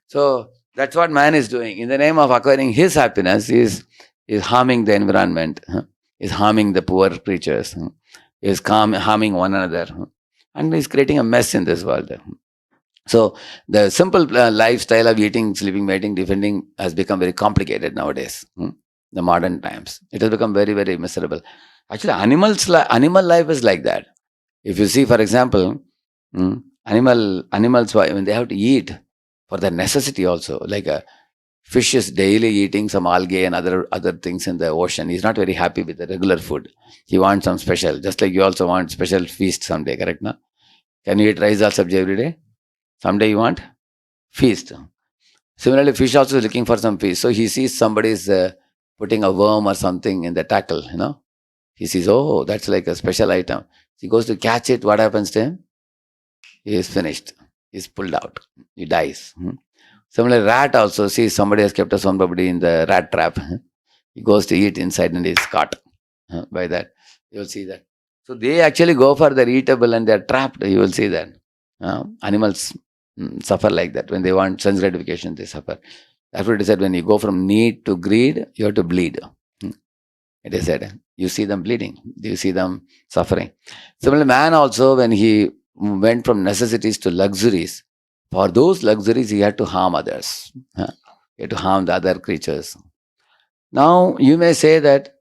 So that's what man is doing. In the name of acquiring his happiness, is harming the environment, is harming the poor creatures, is harming one another, and is creating a mess in this world. So the simple lifestyle of eating, sleeping, mating, defending has become very complicated nowadays. The modern times, it has become very, very miserable. Actually, animal life is like that. If you see, for example, animals when they have to eat for their necessity also, like a fish is daily eating some algae and other things in the ocean. He's not very happy with the regular food. He wants some special, just like you also want special feast someday, correct? No? Can you eat rice or sabji every day? Someday you want feast. Similarly, fish also is looking for some fish. So he sees somebody is putting a worm or something in the tackle, He sees, oh, that's like a special item. He goes to catch it. What happens to him? He is finished. He's pulled out. He dies. Similarly, rat also sees somebody has kept somebody in the rat trap. He goes to eat inside and is caught by that. You will see that. So they actually go for their eatable and they're trapped. You will see that. Animals suffer like that. When they want sense gratification, they suffer. That's what it said. When you go from need to greed, you have to bleed. It is said. You see them bleeding. You see them suffering. Similarly, man also, when he went from necessities to luxuries, for those luxuries, he had to harm others. He had to harm the other creatures. Now, you may say that,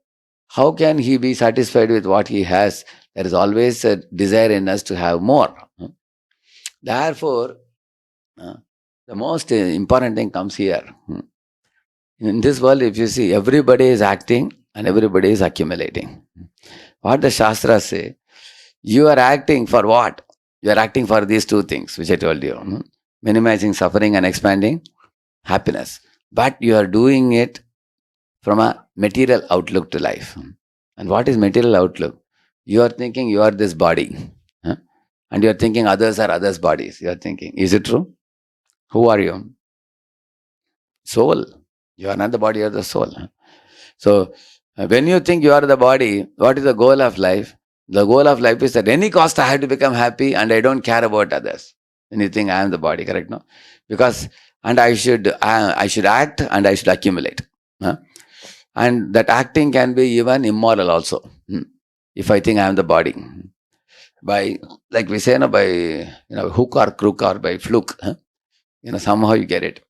how can he be satisfied with what he has? There is always a desire in us to have more. Therefore, the most important thing comes here. In this world, if you see, everybody is acting and everybody is accumulating. What the Shastras say, you are acting for what? You are acting for these two things, which I told you. Minimizing suffering and expanding happiness. But you are doing it from a material outlook to life. And what is material outlook? You are thinking you are this body. And you are thinking others are others' bodies. You are thinking, is it true? Who are you? Soul. You are not the body, you are the soul. So, when you think you are the body, what is the goal of life? The goal of life is at any cost I have to become happy and I don't care about others. When you think I am the body, correct? No? Because, and I should act and I should accumulate. And that acting can be even immoral also. If I think I am the body. By, like we say, by hook or crook or by fluke, somehow you get it.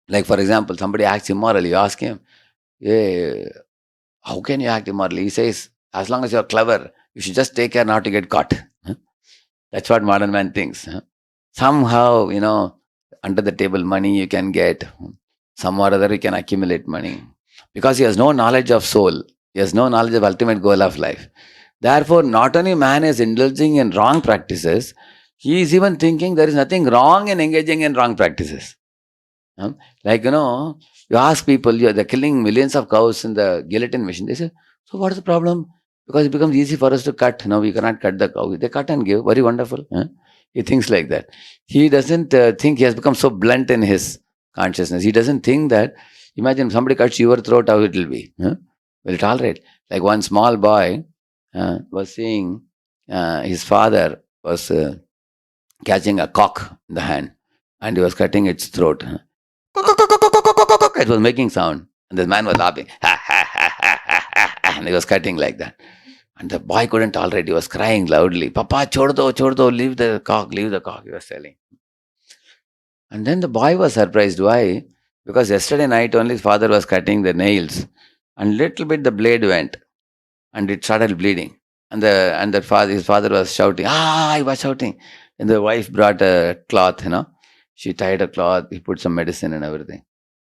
Like for example, somebody acts immorally, you ask him, hey, how can you act immorally? He says, as long as you're clever, you should just take care not to get caught. That's what modern man thinks. Somehow, under the table money you can get, some or other you can accumulate money. Because he has no knowledge of soul, he has no knowledge of ultimate goal of life. Therefore, not only man is indulging in wrong practices, he is even thinking there is nothing wrong in engaging in wrong practices. Like, you ask people, they're killing millions of cows in the guillotine machine. They say, so what is the problem? Because it becomes easy for us to cut. No, we cannot cut the cow. They cut and give. Very wonderful. He thinks like that. He doesn't think, he has become so blunt in his consciousness. He doesn't think that, imagine somebody cuts your throat, how it will be. Will it tolerate? Like one small boy was seeing his father was catching a cock in the hand and he was cutting its throat. It was making sound. And the man was laughing. And he was cutting like that. And the boy couldn't tolerate. He was crying loudly. Papa, chod do, leave the cock, he was telling. And then the boy was surprised. Why? Because yesterday night only his father was cutting the nails. And little bit the blade went. And it started bleeding. And his father was shouting. He was shouting. And the wife brought a cloth, She tied a cloth, he put some medicine and everything.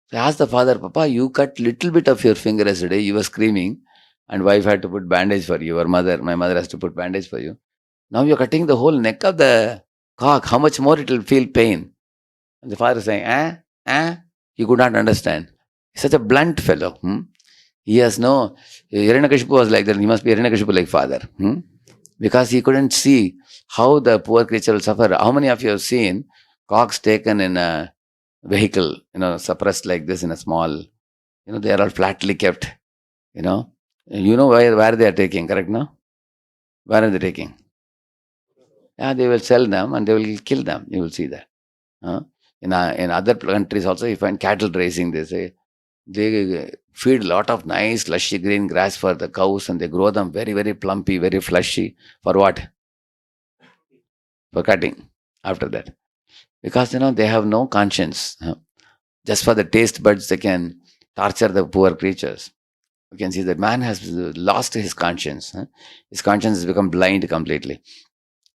So I asked the father, Papa, you cut little bit of your finger yesterday, you were screaming, and wife had to put bandage for you, my mother has to put bandage for you. Now you're cutting the whole neck of the cock, how much more it will feel pain? And the father is saying, he could not understand. He's such a blunt fellow. He has no, Hiranyakashipu was like that, he must be Hiranyakashipu like father. Because he couldn't see how the poor creature will suffer. How many of you have seen cocks taken in a vehicle, suppressed like this in a small, they are all flatly kept, where they are taking, correct now? Where are they taking? Yeah, they will sell them and they will kill them. You will see that. In other countries also, you find cattle raising, they say, they feed a lot of nice lushy green grass for the cows and they grow them very, very plumpy, very fleshy. For what? For cutting after that. Because, they have no conscience. Just for the taste buds, they can torture the poor creatures. You can see that man has lost his conscience. His conscience has become blind completely.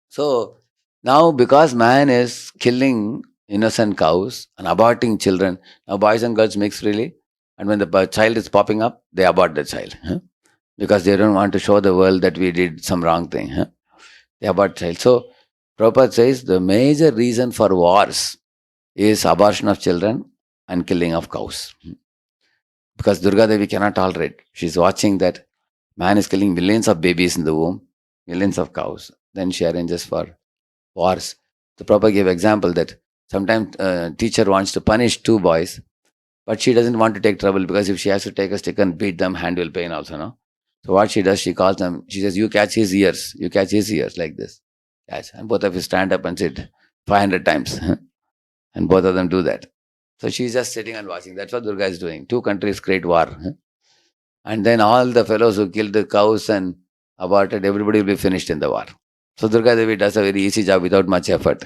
So now, because man is killing innocent cows and aborting children, now boys and girls mix freely, and when the child is popping up, they abort the child, because they don't want to show the world that we did some wrong thing. They abort child. So Prabhupada says the major reason for wars is abortion of children and killing of cows. Because Durga Devi cannot tolerate. She's watching that man is killing millions of babies in the womb, millions of cows. Then she arranges for wars. The Prabhupada gave example that sometimes teacher wants to punish two boys, but she doesn't want to take trouble, because if she has to take a stick and beat them, hand will pain also, no? So what she does, she calls them, she says, you catch his ears, like this. Catch. And both of you stand up and sit 500 times. And both of them do that. So she's just sitting and watching. That's what Durga is doing. Two countries create war. And then all the fellows who killed the cows and aborted, everybody will be finished in the war. So Durga Devi does a very easy job without much effort.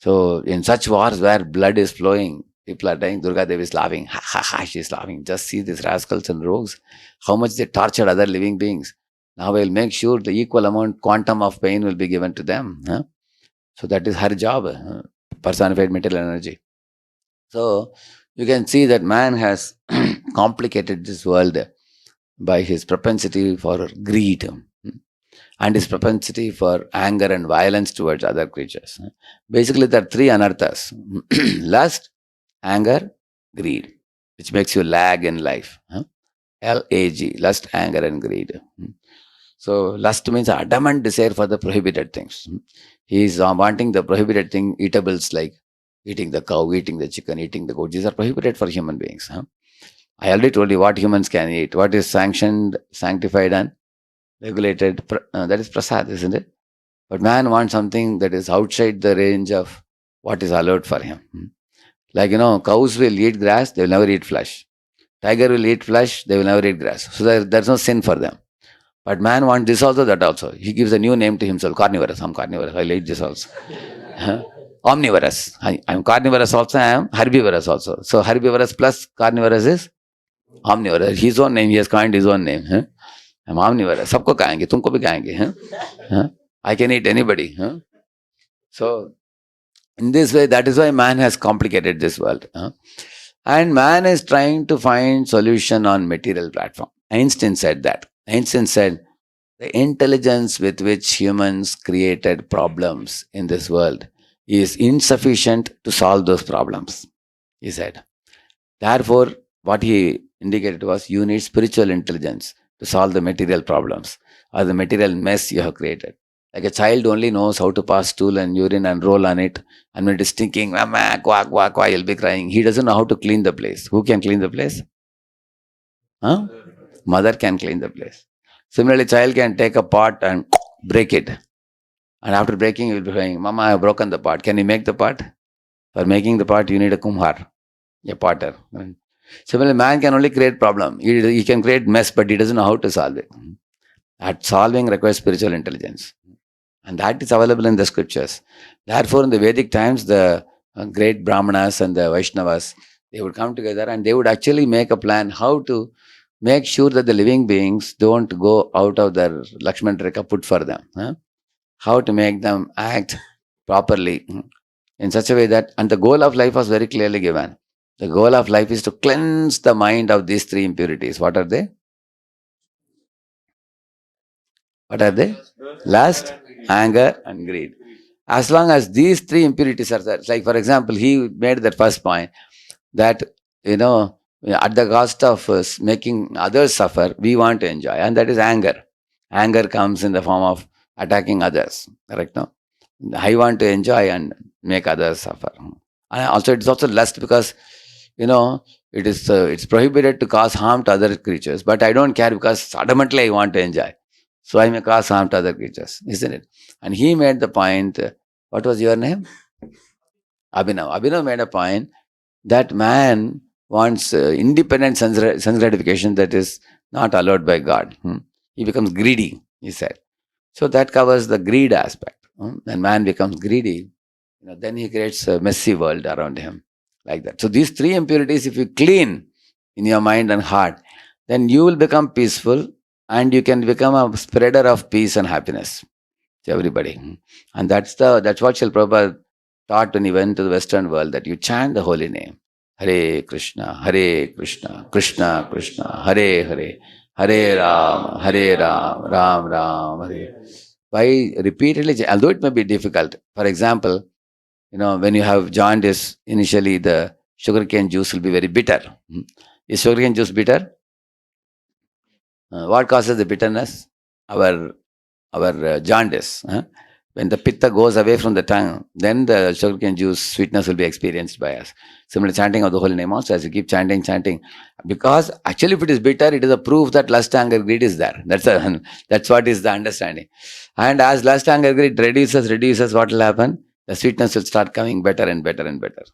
So in such wars where blood is flowing, people are dying, Durga Devi is laughing. Ha ha ha, she's laughing. Just see these rascals and rogues, how much they tortured other living beings. Now we'll make sure the equal amount, quantum of pain will be given to them. So that is her job, personified material energy. So you can see that man has complicated this world by his propensity for greed and his propensity for anger and violence towards other creatures. Basically, there are three anarthas: lust, anger, greed, which makes you lag in life. LAG, lust, anger, and greed. So, lust means adamant desire for the prohibited things. He is wanting the prohibited thing, eatables like eating the cow, eating the chicken, eating the goat. These are prohibited for human beings. I already told you what humans can eat, what is sanctioned, sanctified, and regulated. That is prasad, isn't it? But man wants something that is outside the range of what is allowed for him. Like, cows will eat grass, they will never eat flesh. Tiger will eat flesh, they will never eat grass. So there's no sin for them. But man wants this also, that also. He gives a new name to himself, carnivorous. I'm carnivorous, I'll eat this also. Omnivorous. I'm carnivorous also, I am herbivorous also. So herbivorous plus carnivorous is omnivorous. His own name, he has coined his own name. I'm omnivorous. Sabko khaenge, tumko bhi khaenge. I can eat anybody. So in this way, that is why man has complicated this world. And man is trying to find solution on material platform. Einstein said that. Einstein said, the intelligence with which humans created problems in this world is insufficient to solve those problems, he said. Therefore, what he indicated was, you need spiritual intelligence to solve the material problems or the material mess you have created. Like a child only knows how to pass stool and urine and roll on it, and when it is stinking, quack, quack, quack, he'll be crying. He doesn't know how to clean the place. Who can clean the place? Mother can clean the place. Similarly, child can take a pot and break it. And after breaking, he will be saying, Mama, I have broken the pot. Can you make the pot? For making the pot, you need a kumhar, a potter. Similarly, man can only create problem. He can create mess, but he doesn't know how to solve it. That solving requires spiritual intelligence. And that is available in the scriptures. Therefore, in the Vedic times, the great Brahmanas and the Vaishnavas, they would come together and they would actually make a plan how to make sure that the living beings don't go out of their Lakshman Rekha put for them. How to make them act properly in such a way that, and the goal of life was very clearly given. The goal of life is to cleanse the mind of these three impurities. What are they? What are they? Lust, anger, and greed. As long as these three impurities are there, like for example, he made that first point that, at the cost of making others suffer, we want to enjoy, and that is anger. Anger comes in the form of attacking others, correct? No? I want to enjoy and make others suffer. And also, it's also lust because, it's prohibited to cause harm to other creatures, but I don't care because fundamentally I want to enjoy. So I may cause harm to other creatures, isn't it? And he made the point, what was your name? Abhinav. Abhinav made a point that man wants independent sense gratification that is not allowed by God. He becomes greedy, he said. So that covers the greed aspect. When man becomes greedy, then he creates a messy world around him, like that. So these three impurities, if you clean in your mind and heart, then you will become peaceful, and you can become a spreader of peace and happiness to everybody. And that's what Srila Prabhupada taught when he went to the Western world, that you chant the holy name. Hare Krishna, Hare Krishna, Krishna Krishna, Hare Hare, Hare Ram, Ram Ram, Hare. By repeatedly, although it may be difficult. For example, when you have jaundice, initially the sugarcane juice will be very bitter. Is sugarcane juice bitter? What causes the bitterness? Our jaundice. When the pitta goes away from the tongue, then the sugarcane juice sweetness will be experienced by us. Similar chanting of the holy name also, as you keep chanting, because actually if it is bitter, it is a proof that lust, anger, greed is there. That's what is the understanding. And as lust, anger, greed reduces, what will happen? The sweetness will start coming better and better and better.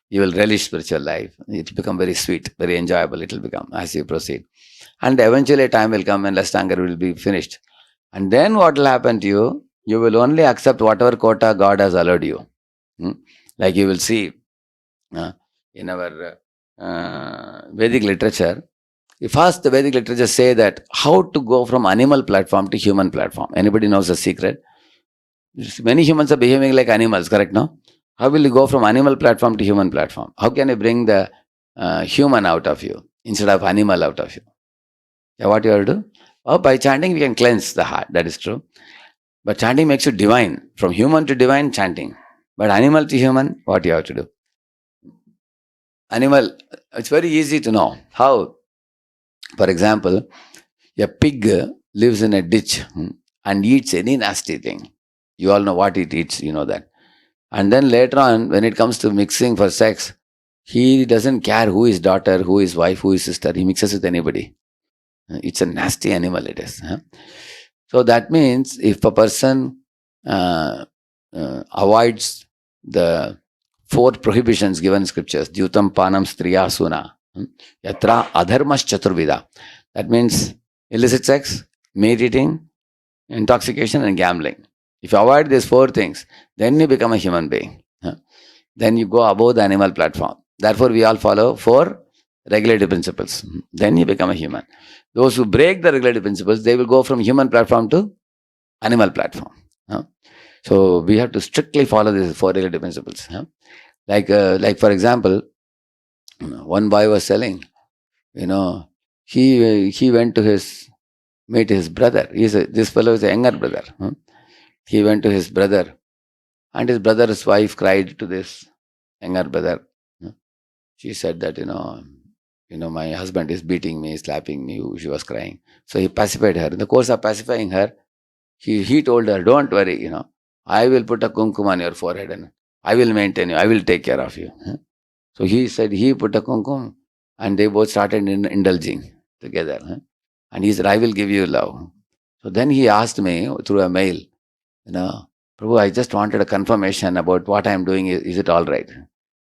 You will relish spiritual life. It will become very sweet, very enjoyable. It will become as you proceed. And eventually a time will come when lust, anger will be finished. And then what will happen to you? You will only accept whatever quota God has allowed you. Like you will see in our Vedic literature, first the Vedic literature say that how to go from animal platform to human platform. Anybody knows the secret? Many humans are behaving like animals, correct, no? How will you go from animal platform to human platform? How can you bring the human out of you instead of animal out of you? Yeah, what you have to do? By chanting we can cleanse the heart, that is true. But chanting makes you divine. From human to divine, chanting. But animal to human, what you have to do? Animal, it's very easy to know. How? For example, a pig lives in a ditch and eats any nasty thing. You all know what it eats, you know that. And then later on, when it comes to mixing for sex, he doesn't care who is daughter, who is wife, who is sister. He mixes with anybody. It's a nasty animal, it is. So that means if a person avoids the 4 prohibitions given in scriptures, Dyutam Panam Striya Suna, Yatra Adharmas Chaturvida. That means illicit sex, meat eating, intoxication, and gambling. If you avoid these 4 things, then you become a human being. Then you go above the animal platform. Therefore, we all follow 4 regulative principles. Then you become a human. Those who break the regulative principles, they will go from human platform to animal platform. So we have to strictly follow these 4 regulative principles. Like for example, one boy was telling, he went to meet his brother. This fellow is a younger brother. He went to his brother, and his brother's wife cried to this younger brother. She said that, my husband is beating me, slapping me. She was crying. So he pacified her. In the course of pacifying her, he told her, don't worry, I will put a kumkum on your forehead and I will maintain you. I will take care of you. So he said he put a kumkum, and they both started indulging together. And he said, I will give you love. So then he asked me through a mail, Prabhu, I just wanted a confirmation about what I am doing. Is it all right?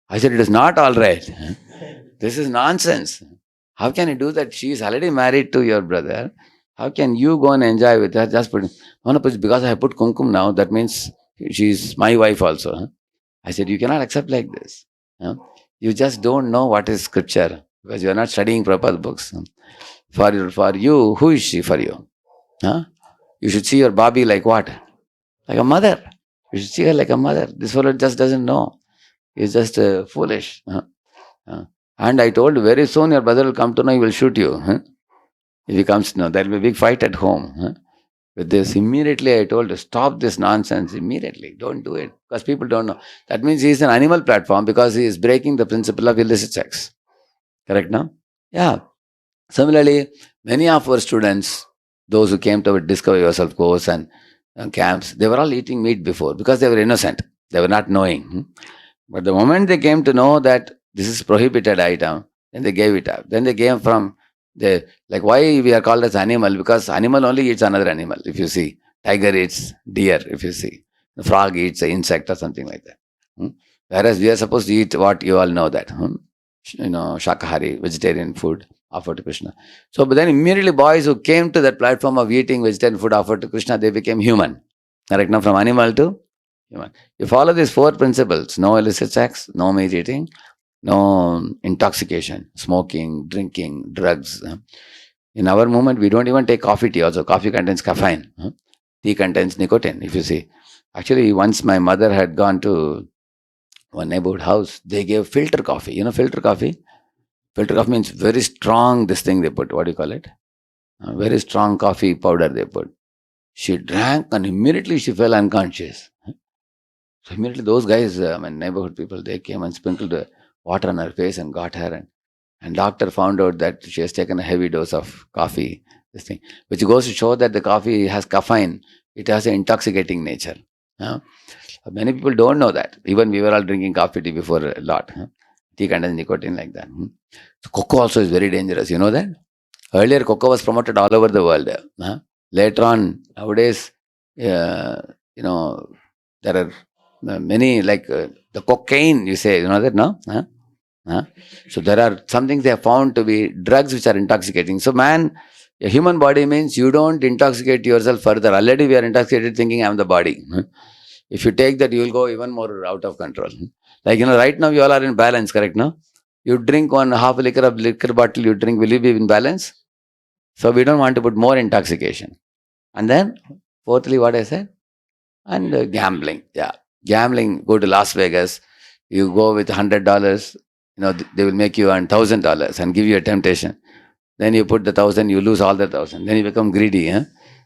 I said, it is not all right. This is nonsense. How can you do that? She is already married to your brother. How can you go and enjoy with her? Just because I have put kumkum now, that means she is my wife also. I said, you cannot accept like this. You just don't know what is scripture because you are not studying proper books. For you, who is she for you? You should see your Bobby like what? Like a mother. You should see her like a mother. This fellow just doesn't know. He's just foolish. And I told, very soon your brother will come to know, he will shoot you. If he comes to know, there will be a big fight at home. With this, immediately I told, stop this nonsense immediately. Don't do it. Because people don't know. That means he is an animal platform because he is breaking the principle of illicit sex. Correct now? Yeah. Similarly, many of our students, those who came to our Discover Yourself course and camps, they were all eating meat before because they were innocent. They were not knowing. But the moment they came to know that this is prohibited item, then they gave it up. Then they came from like why we are called as animal, because animal only eats another animal. If you see, tiger eats deer. If you see, the frog eats an insect or something like that. Whereas we are supposed to eat what you all know that. Shakahari, vegetarian food offered to Krishna. So, but then immediately boys who came to that platform of eating vegetarian food offered to Krishna, they became human. Correct now, from animal to human. You follow these 4 principles: no illicit sex, no meat eating, no intoxication, smoking, drinking, drugs. In our movement, we don't even take coffee, tea also. Coffee contains caffeine. Tea contains nicotine, if you see. Actually, once my mother had gone to one neighborhood house, they gave filter coffee. You know filter coffee? Filter coffee means very strong, this thing they put. What do you call it? Very strong coffee powder they put. She drank and immediately she fell unconscious. So immediately those guys, neighborhood people, they came and sprinkled the water on her face and got her. And doctor found out that she has taken a heavy dose of coffee, this thing, which goes to show that the coffee has caffeine. It has an intoxicating nature. Many people don't know that. Even we were all drinking coffee, tea before a lot. Tea contains nicotine like that. So cocoa also is very dangerous. You know that? Earlier, cocoa was promoted all over the world. Later on, nowadays, there are many, like the cocaine, you say, you know that, no? So there are some things they have found to be drugs which are intoxicating. So a human body means you don't intoxicate yourself further. Already we are intoxicated thinking I am the body. If you take that, you will go even more out of control. Like, right now you all are in balance, correct, no? You drink one half a liter of liquor bottle, you drink, will you be in balance? So we don't want to put more intoxication. And then, fourthly, what I said? And gambling. Yeah. Gambling, go to Las Vegas, you go with $100, they will make you earn $1,000 and give you a temptation. Then you put the 1,000, you lose all the 1,000. Then you become greedy.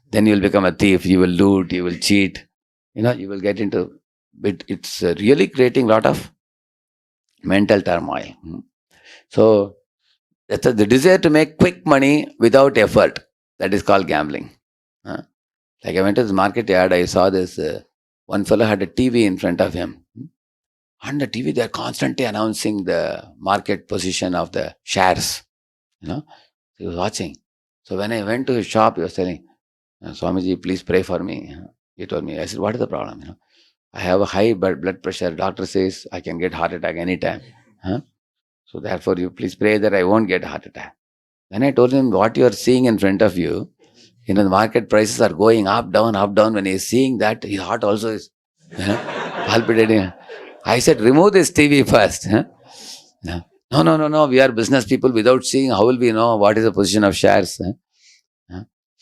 Then you will become a thief. You will loot, you will cheat. You will get into it. It's really creating a lot of mental turmoil. So that's the desire to make quick money without effort. That is called gambling. Like I went to the market yard, I saw this one fellow had a TV in front of him. On the TV, they are constantly announcing the market position of the shares. He was watching. So when I went to his shop, he was telling, Swamiji, please pray for me. He told me. I said, what is the problem? I have a high blood pressure. Doctor says I can get heart attack anytime. So therefore, you please pray that I won't get a heart attack. Then I told him, what you are seeing in front of you, the market prices are going up, down, up, down. When he is seeing that, his heart also is palpitating. I said, remove this TV first. No. We are business people. Without seeing, how will we know what is the position of shares?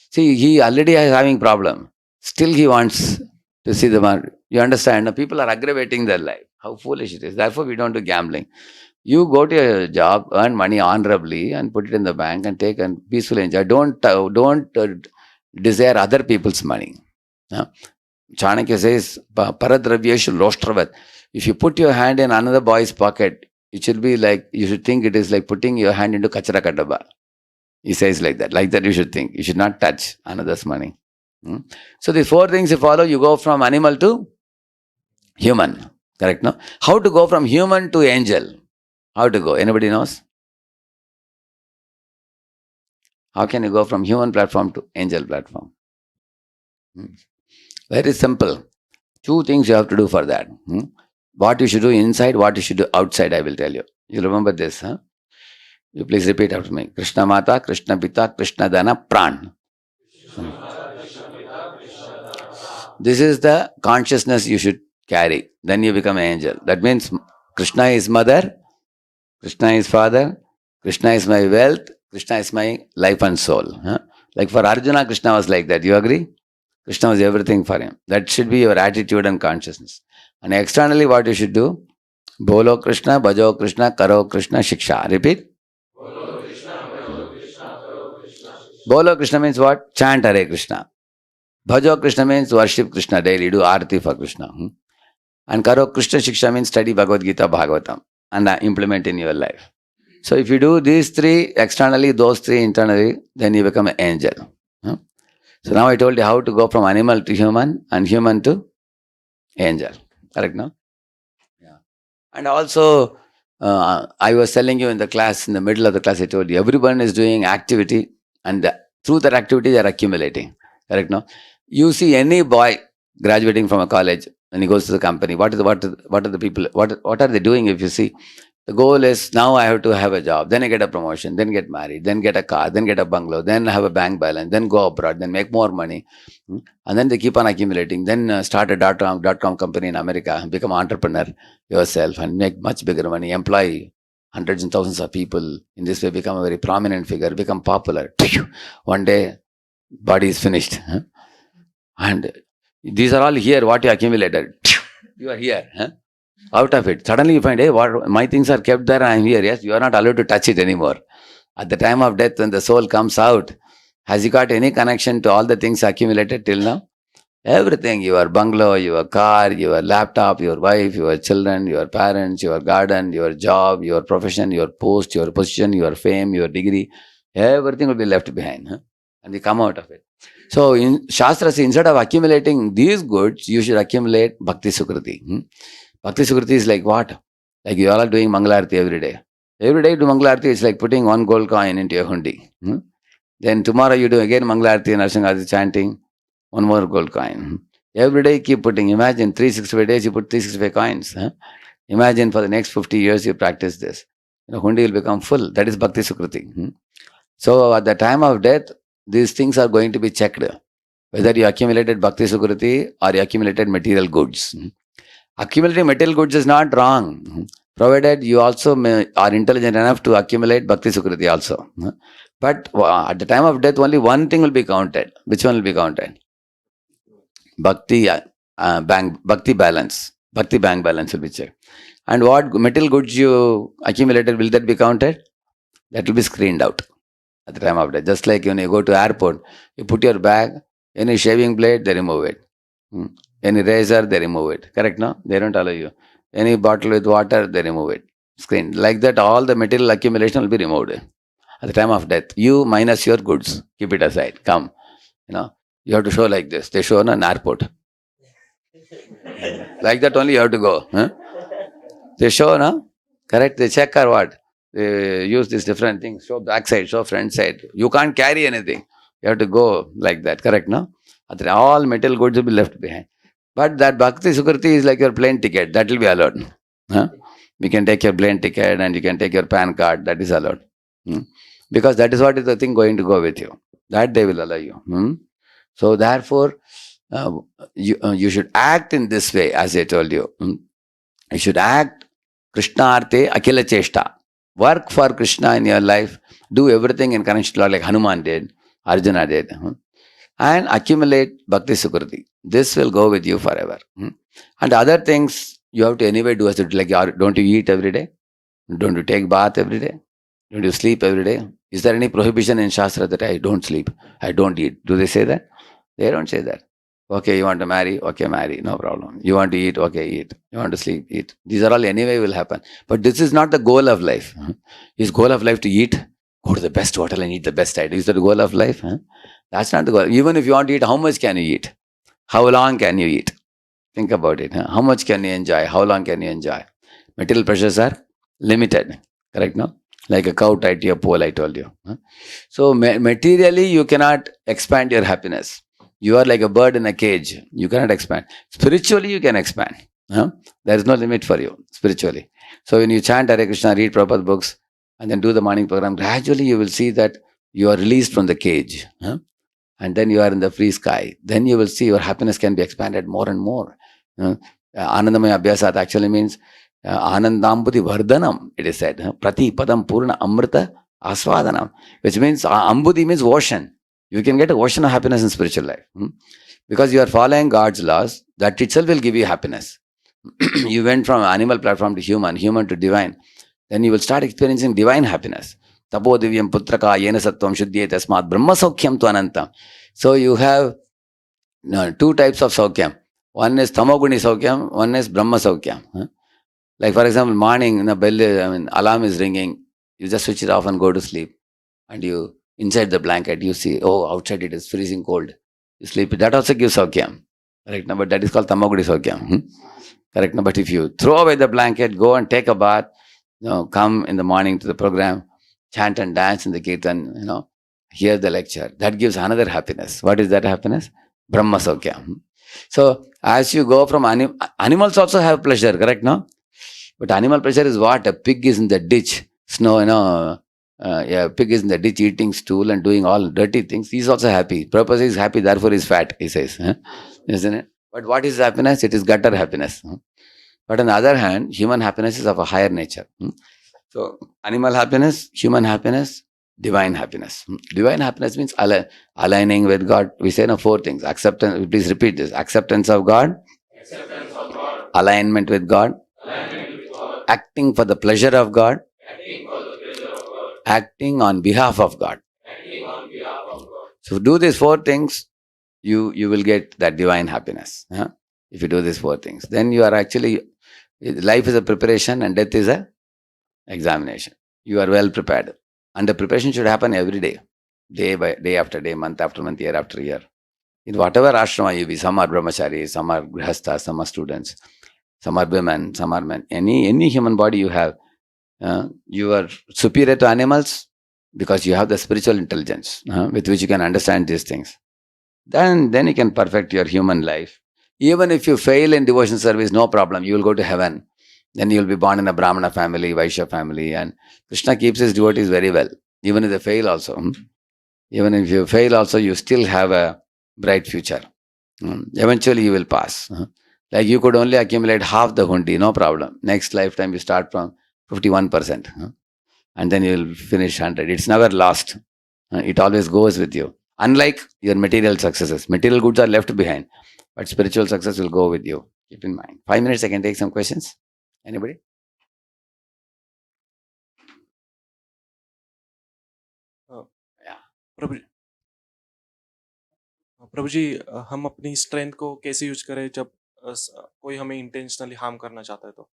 See, he already is having problem. Still he wants to see the market. You understand? People are aggravating their life. How foolish it is. Therefore, we don't do gambling. You go to a job, earn money honorably and put it in the bank and take and peacefully enjoy. Don't desire other people's money. Chanakya says, Paradravyeshu Loshtravat. If you put your hand in another boy's pocket, it should be like, you should think it is like putting your hand into Kachara Kadaba. He says like that. Like that you should think. You should not touch another's money. So these 4 things you follow, you go from animal to human. Correct, no? How to go from human to angel? How to go? Anybody knows? How can you go from human platform to angel platform? Very simple. 2 things you have to do for that. What you should do inside, what you should do outside, I will tell you. You remember this, huh? You please repeat after me. Krishna Mata, Krishna Pita, Krishna Dana, Pran. This is the consciousness you should carry. Then you become an angel. That means Krishna is mother, Krishna is father, Krishna is my wealth, Krishna is my life and soul. Like for Arjuna, Krishna was like that. You agree? Krishna was everything for him. That should be your attitude and consciousness. And externally, what you should do? Bolo Krishna, Bhajo Krishna, Karo Krishna, Shiksha. Repeat. Bolo Krishna, Bhajo Krishna, Karo Krishna, Shiksha. Bolo Krishna means what? Chant Hare Krishna. Bhajo Krishna means worship Krishna daily, do arati for Krishna. And Karo Krishna Shiksha means study Bhagavad Gita, Bhagavatam and implement in your life. So if you do these 3 externally, those 3 internally, then you become an angel. So now I told you how to go from animal to human and human to angel. Correct, no? Yeah. And also, I was telling you in the class, in the middle of the class, I told you, everyone is doing activity and through that activity they are accumulating. Correct, no? You see any boy graduating from a college and he goes to the company, what are the people, what are they doing? If you see, The goal is now I have to have a job, then I get a promotion, then get married, then get a car, then get a bungalow, then have a bank balance, then go abroad, then make more money. And then they keep on accumulating. Then start a dot com company in America, become an entrepreneur yourself and make much bigger money, employ hundreds and thousands of people. In this way, become a very prominent figure, become popular. One day, body is finished. And these are all here, what you accumulated. You are here. Out of it. Suddenly you find, hey, what, my things are kept there, I am here. Yes, you are not allowed to touch it anymore. At the time of death, when the soul comes out, has he got any connection to all the things accumulated till now? Everything, your bungalow, your car, your laptop, your wife, your children, your parents, your garden, your job, your profession, your post, your position, your fame, your degree, everything will be left behind. And you come out of it. So in Shastras, instead of accumulating these goods, you should accumulate Bhakti Sukriti. Bhakti Sukriti is like what? Like you all are doing Mangalarti every day. Every day you do Mangalarti, it's like putting one gold coin into your hundi. Then tomorrow you do again Mangalarti and Narsingharati chanting, one more gold coin. Every day you keep putting. Imagine 365 days you put 365 coins. Imagine for the next 50 years you practice this. Hundi will become full. That is Bhakti Sukriti. So at the time of death, these things are going to be checked. Whether you accumulated Bhakti Sukriti or you accumulated material goods. Accumulating material goods is not wrong, provided you also are intelligent enough to accumulate Bhakti Sukriti also. But at the time of death, only one thing will be counted. Which one will be counted? Bhakti Bhakti balance. Bhakti bank balance will be checked. And what material goods you accumulated, will that be counted? That will be screened out at the time of death. Just like when you go to airport, you put your bag, any shaving blade, they remove it. Any razor, they remove it. Correct, no? They don't allow you. Any bottle with water, they remove it. Screen. Like that, all the material accumulation will be removed at the time of death. You minus your goods. Keep it aside. Come. You have to show like this. They show on an airport. Like that only you have to go. They show, no? Correct? They check or what? They use these different things. Show back side, show front side. You can't carry anything. You have to go like that. Correct, no? All material goods will be left behind. But that Bhakti Sukriti is like your plane ticket. That will be allowed. You can take your plane ticket and you can take your PAN card. That is allowed. Because that is what is the thing going to go with you. That they will allow you. So therefore, you should act in this way, as I told you. You should act Krishna Arte Akila Cheshta. Work for Krishna in your life. Do everything in connection to Lord, like Hanuman did, Arjuna did. And accumulate Bhakti Sukriti. This will go with you forever. And other things you have to anyway do as it, like, don't you eat every day? Don't you take bath every day? Don't you sleep every day? Is there any prohibition in Shastra that I don't sleep, I don't eat? Do they say that? They don't say that. Okay, you want to marry? Okay, marry, no problem. You want to eat? Okay, eat. You want to sleep? Eat. These are all anyway will happen. But this is not the goal of life. Is goal of life to eat? Go to the best hotel and eat the best item. Is that the goal of life? That's not the goal. Even if you want to eat, how much can you eat? How long can you eat? Think about it. How much can you enjoy? How long can you enjoy? Material pleasures are limited. Correct, no? Like a cow tied to a pole, I told you. So materially, you cannot expand your happiness. You are like a bird in a cage. You cannot expand. Spiritually, you can expand. There is no limit for you, spiritually. So when you chant Hare Krishna, read Prabhupada books, and then do the morning program, gradually you will see that you are released from the cage. And then you are in the free sky. Then you will see your happiness can be expanded more and more. Anandamaya Abhyasat actually means Anandambudhi Vardhanam, it is said. Prati Padam Purna Amrita Aswadanam, which means Ambudhi means ocean. You can get an ocean of happiness in spiritual life. Because you are following God's laws, that itself will give you happiness. You went from animal platform to human, human to divine. Then you will start experiencing divine happiness. Tapo divyam putraka yena sattvam shuddhyate tasmat brahma saukyam tu anantam. So you have two types of saukyam. One is tamoguni saukyam, one is brahma saukyam. Like for example, morning, alarm is ringing. You just switch it off and go to sleep. And you, inside the blanket, you see, oh, outside it is freezing cold. You sleep. That also gives saukyam. Correct? No? But that is called tamoguni saukyam. Correct? No? But if you throw away the blanket, go and take a bath, come in the morning to the program, chant and dance in the kirtan, hear the lecture. That gives another happiness. What is that happiness? Brahma Saukya. So, as you go from animals also have pleasure, correct, no? But animal pleasure is what? A pig is in the ditch, snow, pig is in the ditch eating stool and doing all dirty things. He's also happy. Purpose is happy, therefore he's fat, he says. Huh? Isn't it? But what is happiness? It is gutter happiness. But on the other hand, human happiness is of a higher nature. So, animal happiness, human happiness, divine happiness. Divine happiness means aligning with God. We say four things. Acceptance, please repeat this. Acceptance of God, alignment with God, acting for the pleasure of God, acting on behalf of God. So, do these four things, you will get that divine happiness. If you do these four things, then you are actually, life is a preparation and death is a examination. You are well prepared. And the preparation should happen every day by day after day, month after month, year after year. In whatever ashrama you be, some are brahmacharis, some are grihasthas, some are students, some are women, some are men. Any human body you have, you are superior to animals because you have the spiritual intelligence with which you can understand these things. Then you can perfect your human life. Even if you fail in devotion service, no problem. You will go to heaven. Then you will be born in a Brahmana family, Vaishya family, and Krishna keeps his devotees very well. Even if they fail also. Even if you fail also, you still have a bright future. Eventually you will pass. Like you could only accumulate half the hundi, no problem. Next lifetime you start from 51%. And then you will finish 100. It's never lost. It always goes with you. Unlike your material successes. Material goods are left behind. But spiritual success will go with you. Keep in mind. 5 minutes, I can take some questions. Anybody? Yeah. प्रभु प्रभु जी, हम अपनी strength को कैसे use करें जब कोई हमें intentionally harm करना चाहता है तो?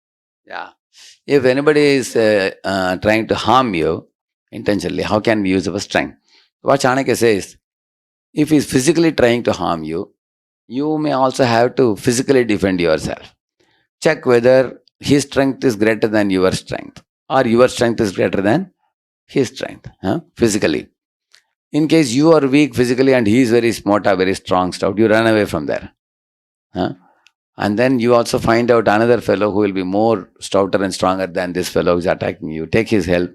Yeah. If anybody is trying to harm you intentionally, how can we use our strength? What Chanakya says, if he is physically trying to harm you, you may also have to physically defend yourself. Check whether his strength is greater than your strength or your strength is greater than his strength physically. In case you are weak physically and he is very smart or very strong, stout, you run away from there. And then you also find out another fellow who will be more stouter and stronger than this fellow who is attacking you. Take his help,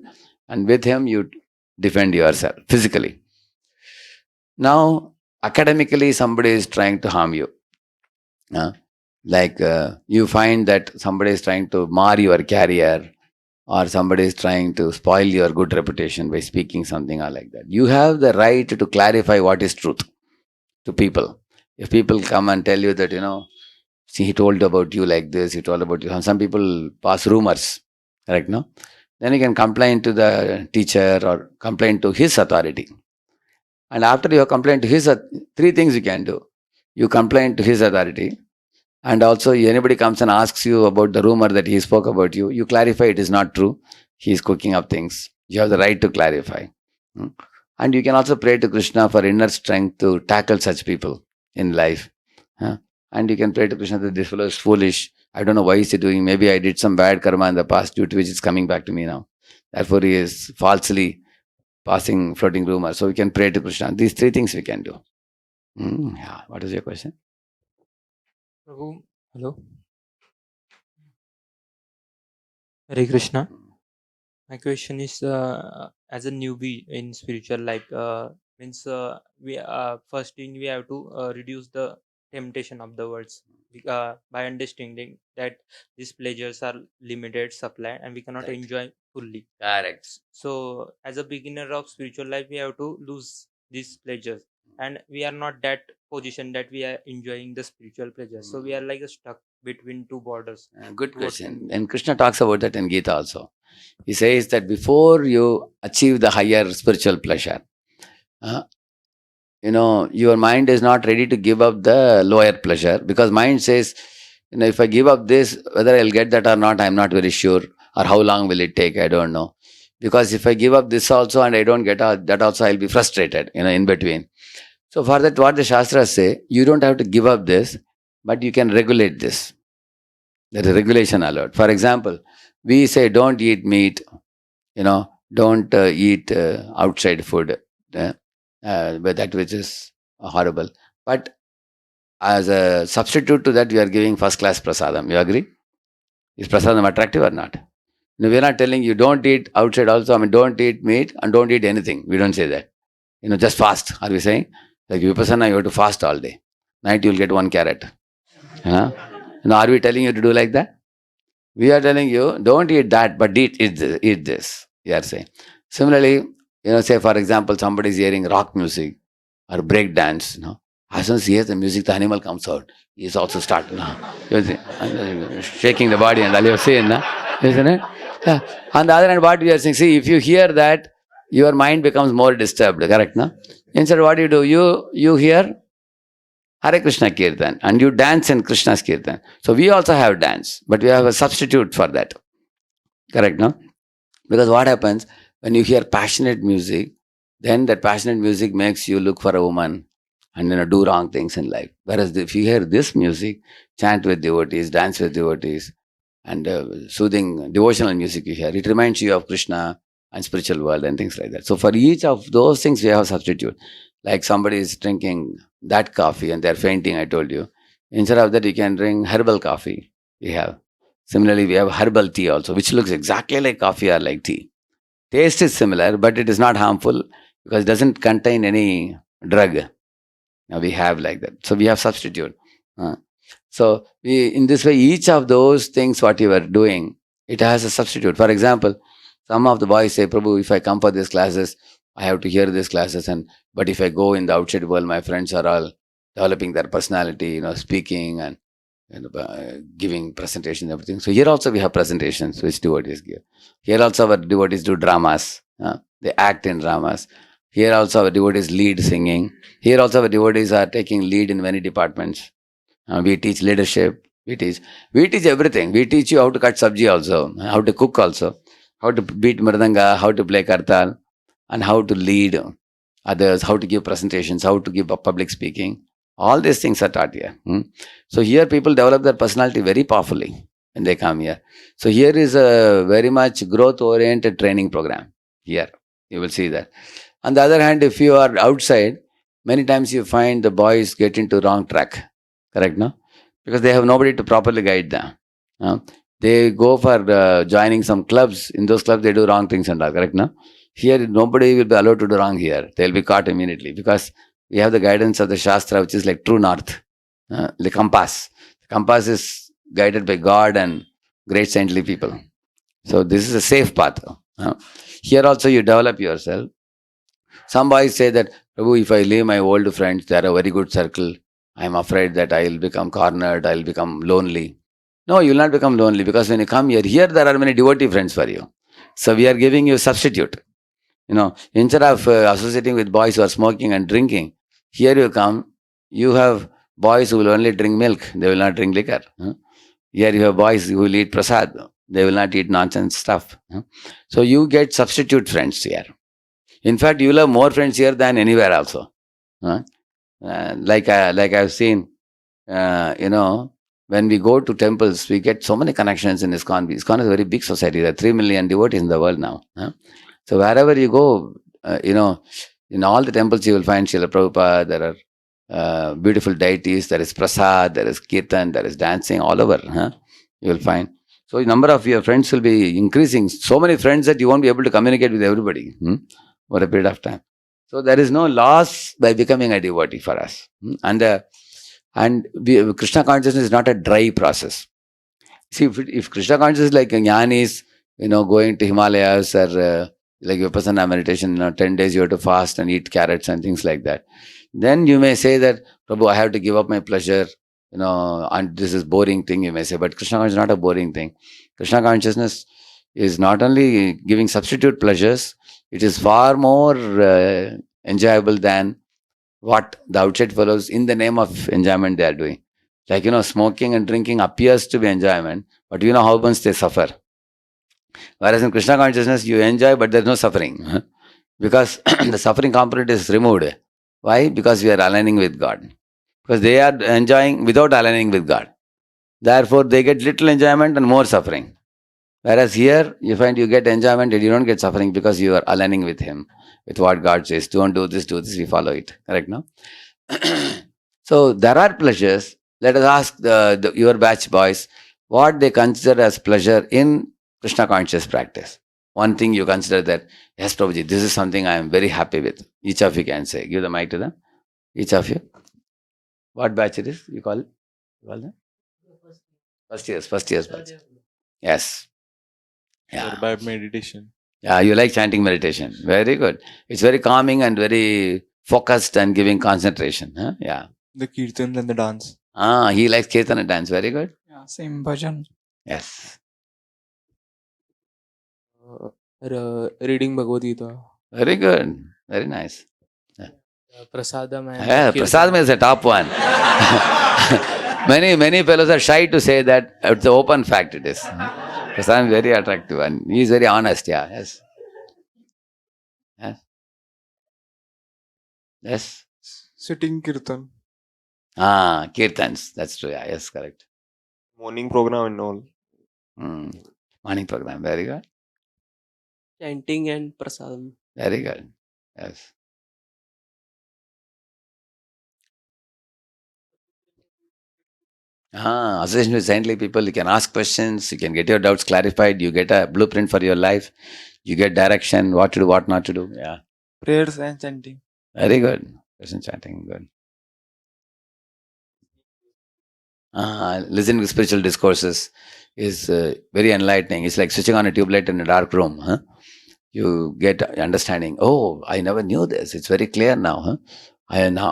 and with him you defend yourself physically. Now, academically, somebody is trying to harm you. You find that somebody is trying to mar your career, or somebody is trying to spoil your good reputation by speaking something or like that. You have the right to clarify what is truth to people. If people come and tell you that, see, he told about you like this, he told about you. Some people pass rumors, correct, no? Then you can complain to the teacher or complain to his authority. And after you have complained to his, three things you can do. You complain to his authority, and also anybody comes and asks you about the rumor that he spoke about you, you clarify it is not true. He is cooking up things. You have the right to clarify. And you can also pray to Krishna for inner strength to tackle such people in life. And you can pray to Krishna that this fellow is foolish. I don't know why is he doing. Maybe I did some bad karma in the past due to which it's coming back to me now. Therefore, he is falsely passing floating rumors. So we can pray to Krishna. These three things we can do. Yeah. What is your question? Prabhu, hello. Hare Krishna. My question is, as a newbie in spiritual life, means we first thing we have to reduce the temptation of the words by understanding that these pleasures are limited supply and we cannot Correct. enjoy fully. Correct. So, as a beginner of spiritual life, we have to lose these pleasures, and we are not that position that we are enjoying the spiritual pleasures. So we are like stuck between two borders. Good What question. can we do? And Krishna talks about that in Gita also. He says that before you achieve the higher spiritual pleasure, your mind is not ready to give up the lower pleasure, because mind says, if I give up this, whether I'll get that or not, I'm not very sure, or how long will it take, I don't know. Because if I give up this also and I don't get that also, I'll be frustrated, in between. So for that, what the Shastras say, you don't have to give up this, but you can regulate this. There is regulation allowed. For example, we say don't eat meat, don't eat outside food, but that which is horrible. But as a substitute to that, we are giving first class prasadam. You agree? Is prasadam attractive or not? No, we're not telling you don't eat outside also. I mean, don't eat meat and don't eat anything. We don't say that. Just fast. Are we saying? Like Vipassana, you have to fast all day. Night you'll get 1 carrot. Are we telling you to do like that? We are telling you, don't eat that, but eat this. We are saying. Similarly, say for example, somebody is hearing rock music or break dance. As soon as he hears the music, the animal comes out. He is also starting, shaking the body, and all you have seen, isn't it? Yeah. On the other hand, what we are saying, see, if you hear that, your mind becomes more disturbed, correct? No? Instead, what do? You hear Hare Krishna Kirtan and you dance in Krishna's Kirtan. So we also have dance, but we have a substitute for that. Correct, no? Because what happens when you hear passionate music, then that passionate music makes you look for a woman and do wrong things in life. Whereas if you hear this music, chant with devotees, dance with devotees, and soothing devotional music you hear, it reminds you of Krishna and spiritual world and things like that. So for each of those things, we have a substitute. Like somebody is drinking that coffee and they're fainting, I told you. Instead of that, you can drink herbal coffee. We have. Similarly, we have herbal tea also, which looks exactly like coffee or like tea. Taste is similar, but it is not harmful because it doesn't contain any drug. Now we have like that. So we have substitute. So in this way, each of those things, what you are doing, it has a substitute. For example, some of the boys say, Prabhu, if I come for these classes, I have to hear these classes. But if I go in the outside world, my friends are all developing their personality, speaking and giving presentations, everything. So here also we have presentations which devotees give. Here also our devotees do dramas. They act in dramas. Here also our devotees lead singing. Here also our devotees are taking lead in many departments. We teach leadership. We teach everything. We teach you how to cut sabji also, how to cook also, how to beat mridanga, how to play kartal, and how to lead others, how to give presentations, how to give public speaking. All these things are taught here. So here people develop their personality very powerfully when they come here. So here is a very much growth-oriented training program. Here, you will see that. On the other hand, if you are outside, many times you find the boys get into wrong track. Correct, no? Because they have nobody to properly guide them. They go for joining some clubs. In those clubs, they do wrong things and all. Correct, no? Here, nobody will be allowed to do wrong here. They'll be caught immediately because we have the guidance of the Shastra, which is like true north, the compass. The compass is guided by God and great saintly people. So this is a safe path. Here also you develop yourself. Some boys say that, Prabhu, if I leave my old friends, they are a very good circle. I'm afraid that I'll become cornered, I'll become lonely. No, you'll not become lonely because when you come here there are many devotee friends for you. So we are giving you a substitute. Instead of associating with boys who are smoking and drinking, here you come, you have boys who will only drink milk, they will not drink liquor. Here you have boys who will eat prasad, they will not eat nonsense stuff. So you get substitute friends here. In fact, you will have more friends here than anywhere also. Like I've seen, when we go to temples, we get so many connections in ISKCON. ISKCON is a very big society. There are 3 million devotees in the world now. So wherever you go, in all the temples you will find Srila Prabhupada. There are beautiful deities. There is prasad, there is kirtan, there is dancing all over. You will find. So the number of your friends will be increasing. So many friends that you won't be able to communicate with everybody for a period of time. So there is no loss by becoming a devotee for us. Krishna consciousness is not a dry process. See, if Krishna consciousness is like a jnanis, going to Himalayas or like Vipassana meditation, 10 days you have to fast and eat carrots and things like that. Then you may say that, Prabhu, I have to give up my pleasure, and this is boring thing, you may say. But Krishna consciousness is not a boring thing. Krishna consciousness is not only giving substitute pleasures, it is far more enjoyable than what the outside fellows in the name of enjoyment they are doing. Like, smoking and drinking appears to be enjoyment, but you know how much they suffer. Whereas in Krishna consciousness, you enjoy, but there is no suffering. Because the suffering component is removed. Why? Because we are aligning with God. Because they are enjoying without aligning with God. Therefore, they get little enjoyment and more suffering. Whereas here, you find you get enjoyment and you don't get suffering because you are aligning with Him, with what God says. Don't do this, we follow it. Correct, no? So, there are pleasures. Let us ask your batch boys, what they consider as pleasure in Krishna conscious practice. One thing you consider that, yes, Prabhuji, this is something I am very happy with. Each of you can say. Give the mic to them. Each of you. What batch it is? You call it? You call them? First year's batch. Yes. Yeah. By meditation. Yeah, you like chanting meditation. Very good. It's very calming and very focused and giving concentration. Huh? Yeah. The kirtans and the dance. He likes kirtan and dance. Very good. Yeah, same bhajan. Yes. Reading Bhagavad Gita. Very good. Very nice. Prasadam and Yeah, Prasadam is the top one. many fellows are shy to say that. It's the open fact it is. Prasadam is very attractive and he is very honest. Yeah. Yes. Yes. Yes. Sitting kirtan. Kirtans. That's true. Yeah. Yes, correct. Morning program and all. Morning program. Very good. Chanting and prasadam. Very good. Yes. Association with saintly people, you can ask questions, you can get your doubts clarified, you get a blueprint for your life, you get direction, what to do, what not to do. Yeah. Prayers and chanting. Very good. Person chanting, good. Listening to spiritual discourses is very enlightening. It's like switching on a tube light in a dark room. Huh? You get understanding. Oh, I never knew this. It's very clear now. Huh?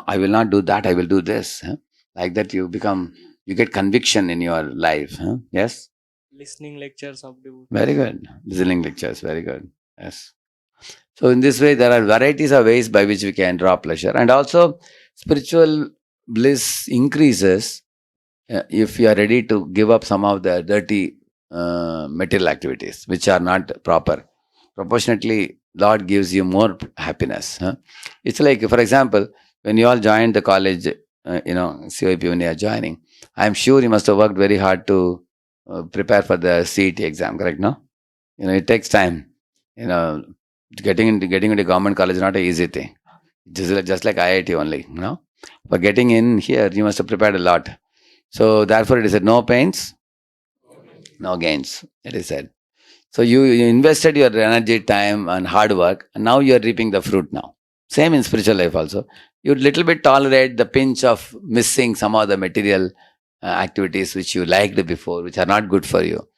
I will not do that. I will do this. Huh? Like that, you get conviction in your life. Huh? Yes. Listening lectures of devotees. Very good. Listening lectures. Very good. Yes. So in this way, there are varieties of ways by which we can draw pleasure, and also spiritual bliss increases if you are ready to give up some of the dirty material activities which are not proper. Proportionately, Lord gives you more happiness. Huh? It's like, for example, when you all joined the college, COIP when you are joining, I am sure you must have worked very hard to prepare for the CET exam, correct? No, it takes time. Getting into government college is not an easy thing. Just like IIT only, But getting in here, you must have prepared a lot. So therefore, it is said, no pains, no gains. It is said. So you invested your energy, time, and hard work, and now you are reaping the fruit now. Same in spiritual life also. You little bit tolerate the pinch of missing some of the material activities which you liked before, which are not good for you.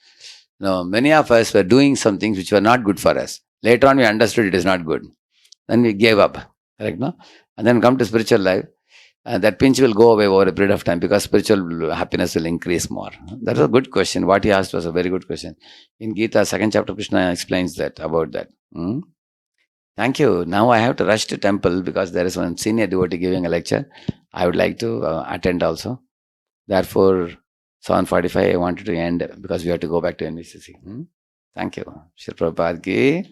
Many of us were doing some things which were not good for us. Later on, we understood it is not good. Then we gave up. Correct, no? And then come to spiritual life. That pinch will go away over a period of time because spiritual happiness will increase more. That's a good question. What he asked was a very good question. In Gita, 2nd chapter, Krishna explains about that. Thank you. Now I have to rush to temple because there is one senior devotee giving a lecture. I would like to attend also. Therefore, 7:45 I wanted to end because we have to go back to NVCC. Thank you. Shri Prabhupada ki